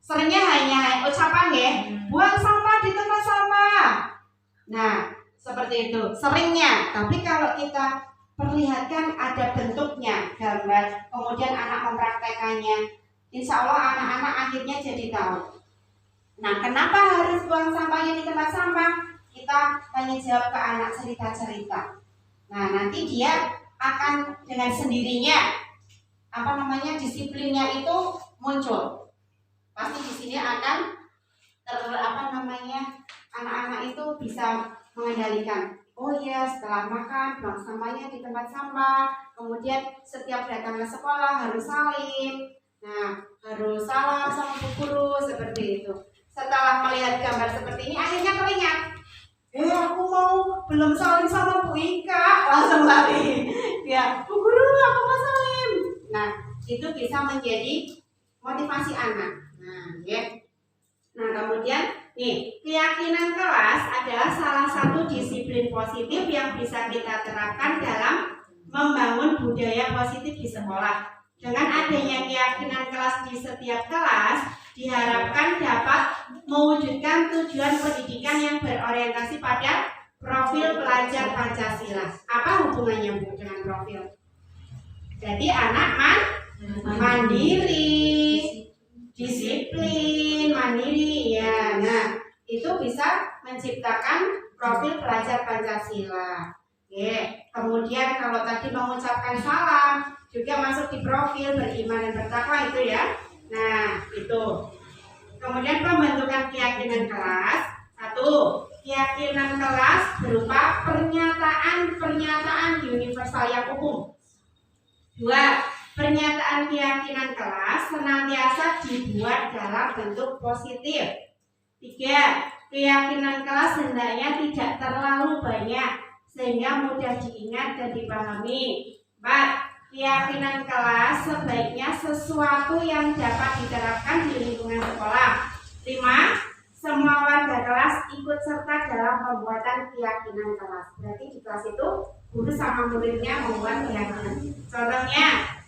seringnya hanya ucapan ya, buang sampah di tempat sampah. Nah, seperti itu seringnya. Tapi kalau kita perlihatkan ada bentuknya, gambar, kemudian anak mempraktekannya, insya Allah anak-anak akhirnya jadi tahu. Nah, kenapa harus buang sampahnya di tempat sampah? Kita tanya jawab ke anak, cerita-cerita. Nah, nanti dia akan dengan sendirinya disiplinnya itu muncul. Pasti di sini akan anak-anak itu bisa mengendalikan. Oh iya, setelah makan buang sampahnya di tempat sampah. Kemudian setiap datang ke sekolah harus salim. Nah, harus salam sama bu guru, seperti itu. Setelah melihat gambar seperti ini, akhirnya teringat. Aku belum salim sama Bu Ika, langsung lari. Ya, bu guru, aku mau salim. Nah, itu bisa menjadi motivasi anak. Nah, ya. Nah, kemudian nih, keyakinan kelas adalah salah satu disiplin positif yang bisa kita terapkan dalam membangun budaya positif di sekolah. Dengan adanya keyakinan kelas di setiap kelas, diharapkan dapat mewujudkan tujuan pendidikan yang berorientasi pada profil pelajar Pancasila. Apa hubungannya Bu dengan profil? Jadi anak mandiri, disiplin, mandiri ya. Nah, itu bisa menciptakan profil pelajar Pancasila. Oke. Kemudian kalau tadi mengucapkan salam juga masuk di profil beriman dan bertakwa itu ya. Nah, itu. Kemudian pembentukan keyakinan kelas. 1. Keyakinan kelas berupa pernyataan universal yang umum. 2. Pernyataan keyakinan kelas senantiasa dibuat dalam bentuk positif. 3. keyakinan kelas hendaknya tidak terlalu banyak sehingga mudah diingat dan dipahami. 4. Keyakinan kelas sebaiknya sesuatu yang dapat diterapkan di lingkungan sekolah. 5. Semua warga kelas ikut serta dalam pembuatan keyakinan kelas. Berarti di kelas itu guru sama muridnya membuat keyakinan. Contohnya,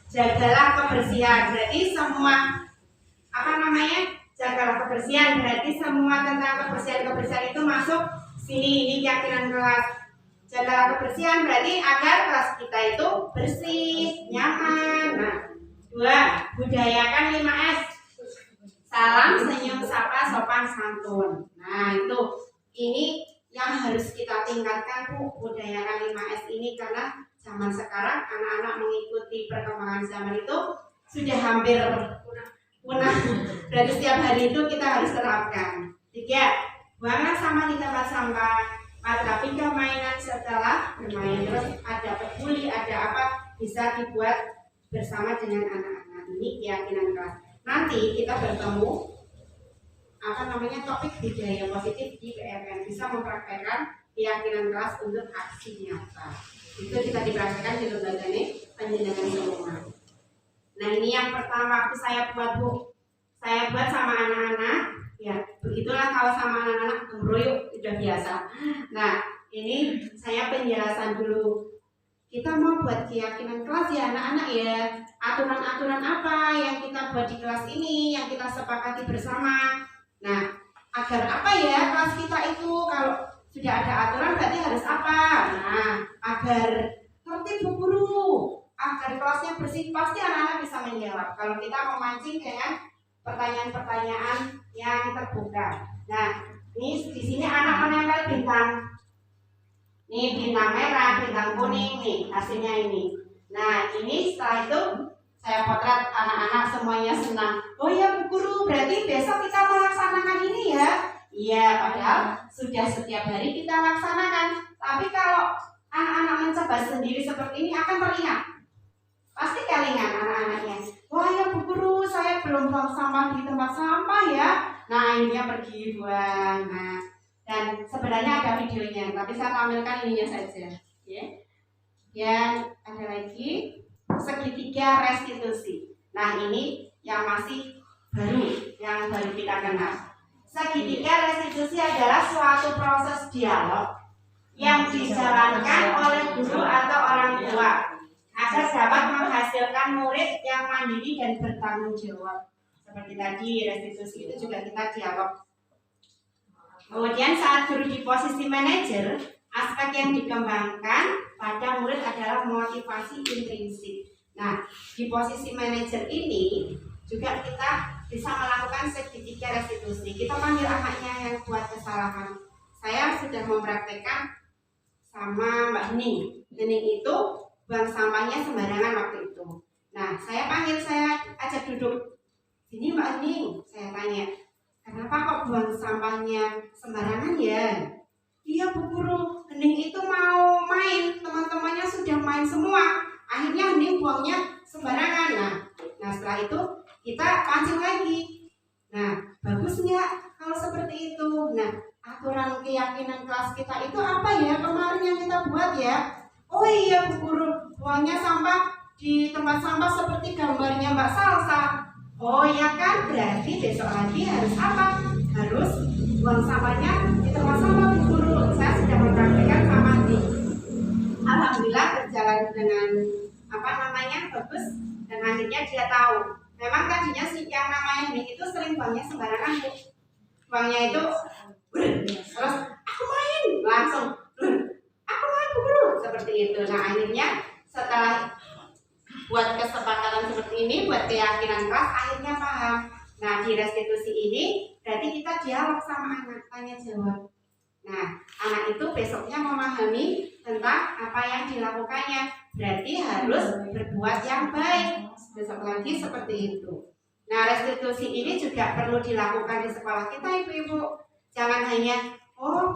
jagalah kebersihan. Berarti semua jagalah kebersihan. Berarti semua tentang kebersihan itu masuk sini. Ini keyakinan kelas. Jagalah kebersihan berarti agar kelas kita itu bersih, nyaman. Nah, 2. Budayakan 5S. Salam, senyum, sapa, sopan, santun. Nah, ini yang harus kita tingkatkan, Bu. Budayakan 5S ini karena zaman sekarang anak-anak mengikuti perkembangan zaman itu sudah hampir punah. Berarti setiap hari itu kita harus terapkan. 3. Buanglah sampah di tempat sampah. 4. Rapikan mainan setelah bermain. Terus ada peduli, ada apa bisa dibuat bersama dengan anak-anak. Ini keyakinan kelas. Nanti kita bertemu topik budaya positif di PMN, bisa mempraktekkan keyakinan kelas untuk aksi nyata. Itu kita dipraktekkan di lembaga penjenengan semua. Nah, ini yang pertama waktu saya buat, Bu. Saya buat sama anak-anak. Ya, begitulah kalau sama anak-anak gembruyuk sudah biasa. Nah, ini saya penjelasan dulu. Kita mau buat keyakinan kelas ya anak-anak ya. Aturan-aturan apa yang kita buat di kelas ini, yang kita sepakati bersama. Nah, agar apa ya kelas kita itu kalau sudah ada aturan berarti harus apa? Nah, agar tertib Bu Guru, agar kelasnya bersih, pasti anak-anak bisa menjawab. Kalau kita memancing dengan pertanyaan-pertanyaan yang terbuka. Nah, ini di sini anak menempel bintang. Ini bintang merah, bintang kuning nih hasilnya ini. Nah, ini setelah itu saya potret anak-anak semuanya senang. Oh ya Bu Guru, berarti besok kita melaksanakan ini ya? Iya, padahal sudah setiap hari kita laksanakan. Tapi kalau anak-anak mencoba sendiri seperti ini akan teringat. Pasti keringat anak-anaknya. Wah ya Bu Guru, saya belum buang sampah di tempat sampah ya. Nah, akhirnya pergi buang. Nah, dan sebenarnya ada videonya, tapi saya tampilkan ininya saja. Ya. Yang ada lagi segitiga restitusi. Nah, ini yang masih baru, yang baru kita kenal. Segitiga restitusi adalah suatu proses dialog yang dijalankan oleh guru atau orang tua agar dapat menghasilkan murid yang mandiri dan bertanggung jawab. Seperti tadi restitusi itu juga kita dialog. Kemudian saat guru di posisi manajer, aspek yang dikembangkan pada murid adalah motivasi intrinsik. Nah, di posisi manajer ini juga kita bisa melakukan segitiga restitusi. Kita panggil anaknya yang buat kesalahan. Saya sudah mempraktekkan sama Mbak Hening. Hening itu buang sampahnya sembarangan waktu itu. Nah, saya panggil, saya ajak duduk. Sini Mbak Hening, saya tanya, kenapa kok buang sampahnya sembarangan ya? Iya Bu Guru, Hening itu mau main, teman-temannya sudah main semua. Akhirnya Hening buangnya sembarangan. Nah setelah itu kita pancing lagi. Nah, bagus nggak kalau seperti itu? Nah, aturan keyakinan kelas kita itu apa ya kemarin yang kita buat ya? Oh iya Bu Guru, buangnya sampah di tempat sampah seperti gambarnya Mbak Salsa. Oh iya kan, berarti besok lagi harus apa? Harus buang sampahnya di tempat sampah Bu Guru. Saya sudah mempraktikkan sama Hening. Alhamdulillah berjalan dengan bagus, dan akhirnya dia tahu. Memang tadinya si yang namanya Hening itu sering buangnya sembarangan, Bu. Buangnya itu terus aku main langsung, aku main Bu Guru, seperti itu. Nah akhirnya setelah buat kesepakatan seperti ini, buat keyakinan kelas, akhirnya paham. Nah di restitusi ini berarti kita dialog sama anak, tanya jawab. Nah anak itu besoknya memahami tentang apa yang dilakukannya, berarti harus berbuat yang baik besok lagi seperti itu. Nah restitusi ini juga perlu dilakukan di sekolah kita ibu-ibu. Jangan hanya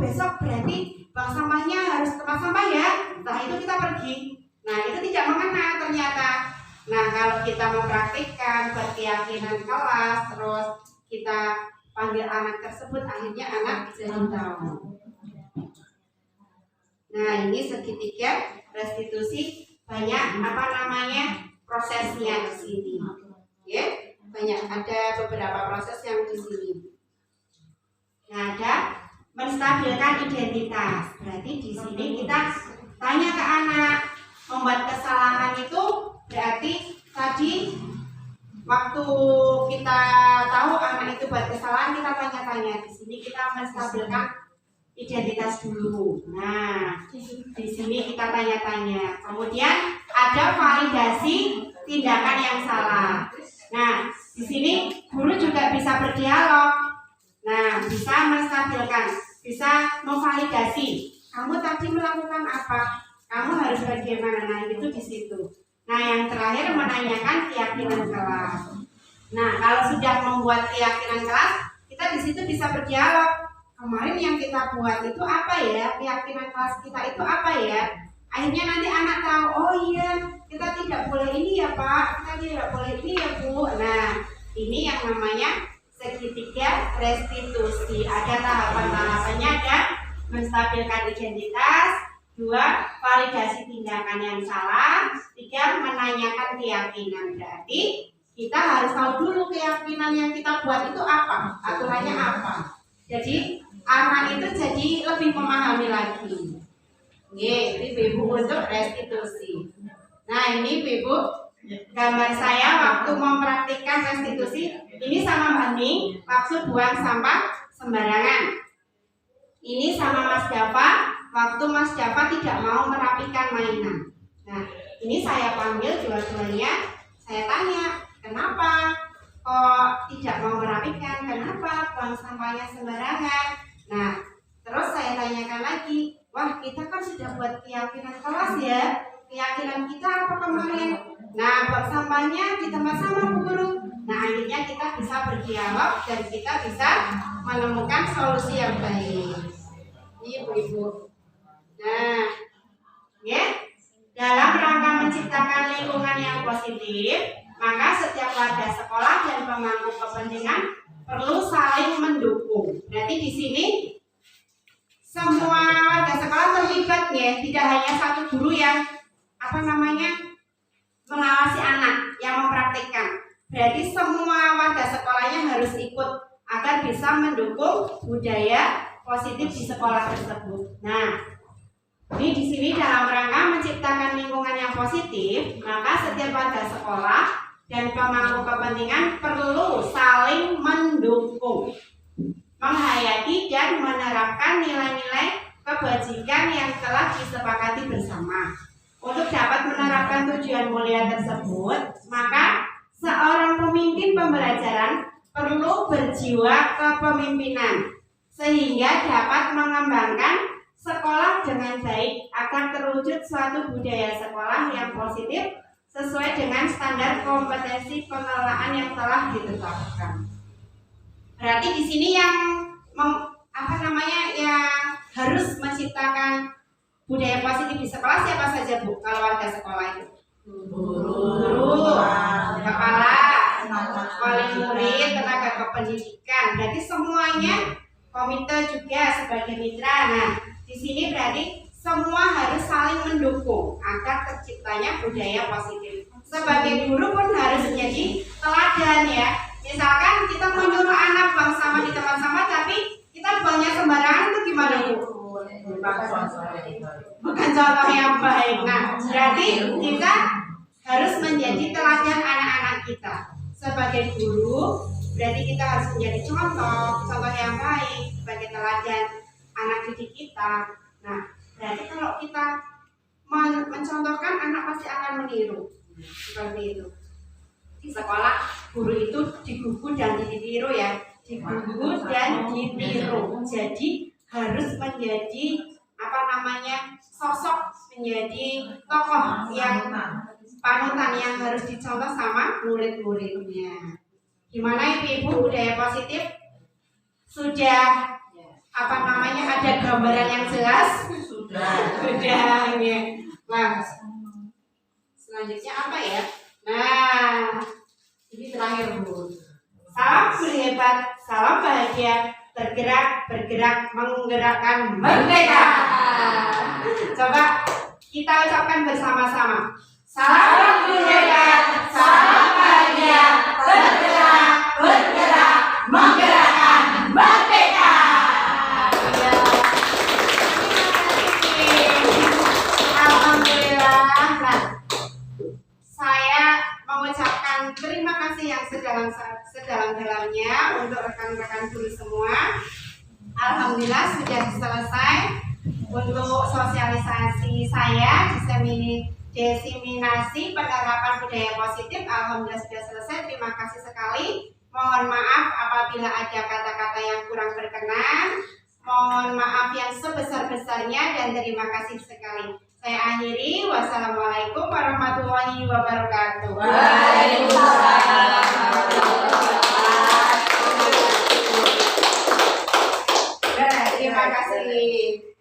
besok berarti buang sampahnya harus tempat sampah ya, setelah itu kita pergi. Nah itu tidak mengena ternyata. Nah kalau kita mempraktikkan buat keyakinan kelas, terus kita panggil anak tersebut, akhirnya anak jadi tahu. Nah, ini segitiga restitusi banyak prosesnya di sini. Ya, banyak, ada beberapa proses yang di sini. Nah, ada menstabilkan identitas. Berarti di sini kita tanya ke anak, membuat kesalahan itu berarti tadi waktu kita tahu anak itu buat kesalahan, kita tanya-tanya. Di sini kita menstabilkan identitas dulu. Nah, di sini kita tanya-tanya. Kemudian ada validasi tindakan yang salah. Nah, di sini guru juga bisa berdialog. Nah, bisa menstabilkan, bisa memvalidasi. Kamu tadi melakukan apa? Kamu harus bagaimana? Nah, itu di situ. Nah, yang terakhir menanyakan keyakinan kelas. Nah, kalau sudah membuat keyakinan kelas, kita di situ bisa berdialog. Kemarin yang kita buat itu apa ya? Keyakinan kelas kita itu apa ya? Akhirnya nanti anak tahu, oh iya, kita tidak boleh ini ya Pak, kita tidak boleh ini ya Bu. Nah, ini yang namanya segitiga restitusi. Ada tahapan-tahapannya, ada menstabilkan identitas, 2, validasi tindakan yang salah, 3, menanyakan keyakinan. Berarti kita harus tahu dulu keyakinan yang kita buat itu apa, aturannya apa. Jadi anak itu jadi lebih memahami lagi. Ini Ibu untuk restitusi. Nah, ini Ibu gambar saya waktu mempraktikkan restitusi. Ini sama Mbak Ning, maksud buang sampah sembarangan. Ini sama Mas Java, waktu Mas Java tidak mau merapikan mainan. Nah, ini saya panggil dua-duanya, saya tanya, kenapa kok tidak mau merapikan? Kenapa buang sampahnya sembarangan? Nah, terus saya tanyakan lagi, wah kita kan sudah buat keyakinan kelas ya. Keyakinan kita apa kemarin? Nah, buat sampahnya di tempat sama Bu Guru. Nah, akhirnya kita bisa berdialog dan kita bisa menemukan solusi yang baik. Ini Ibu-ibu. Nah, ya, dalam rangka menciptakan lingkungan yang positif, maka setiap warga sekolah dan pemangku kepentingan perlu saling mendukung. Berarti di sini semua warga sekolah terlibat ya, tidak hanya satu guru yang mengawasi anak yang mempraktikkan. Berarti semua warga sekolahnya harus ikut agar bisa mendukung budaya positif di sekolah tersebut. Nah, ini di sini dalam rangka menciptakan lingkungan yang positif, maka setiap warga sekolah dan pemangku kepentingan perlu saling mendukung, menghayati dan menerapkan nilai-nilai kebajikan yang telah disepakati bersama. Untuk dapat menerapkan tujuan mulia tersebut, maka seorang pemimpin pembelajaran perlu berjiwa kepemimpinan sehingga dapat mengembangkan sekolah dengan baik agar terwujud suatu budaya sekolah yang positif sesuai dengan standar kompetensi pengelolaan yang telah ditetapkan. Berarti di sini yang yang harus menciptakan budaya positif di sekolah siapa saja Bu? Kalau warga sekolah itu guru, kepala, wali murid, tenaga kependidikan. Berarti semuanya, komite juga sebagai mitra. Nah, di sini berarti semua harus saling mendukung agar terciptanya budaya positif. Sebagai guru pun harus menjadi teladan ya. Misalkan kita menyuruh anak buang sampah di tempat sampah, tapi kita buangnya sembarangan, itu gimana Bu? Bukan contoh yang baik. Nah, berarti kita harus menjadi teladan anak-anak kita. Sebagai guru, berarti kita harus menjadi contoh yang baik sebagai teladan anak didik kita. Nah, berarti kalau kita mencontohkan, anak pasti akan meniru. Seperti itu. Di sekolah, guru itu digugu dan ditiru ya. Digugu dan ditiru. Jadi harus menjadi sosok, menjadi tokoh yang panutan yang harus dicontoh sama murid-muridnya. Gimana Ibu budaya positif? Sudah ada gambaran yang jelas? Sudah ya. Nah, selanjutnya apa ya? Nah, ini terakhir Bu. Salam hebat, salam bahagia, bergerak, menggerakkan merdeka. Coba kita ucapkan bersama-sama. Salam guru hebat, salam bahagia, bergerak, menggerakkan merdeka. Ya. Alhamdulillah. Nah, saya mengucapkan terima kasih yang sedalam-dalamnya untuk rekan-rekan guru semua. Alhamdulillah sudah selesai untuk sosialisasi saya, diseminasi penerapan budaya positif. Alhamdulillah sudah selesai. Terima kasih sekali. Mohon maaf apabila ada kata-kata yang kurang berkenan. Mohon maaf yang sebesar-besarnya dan terima kasih sekali. Saya akhiri. Wassalamualaikum warahmatullahi wabarakatuh. Waalaikumsalam. Terima kasih.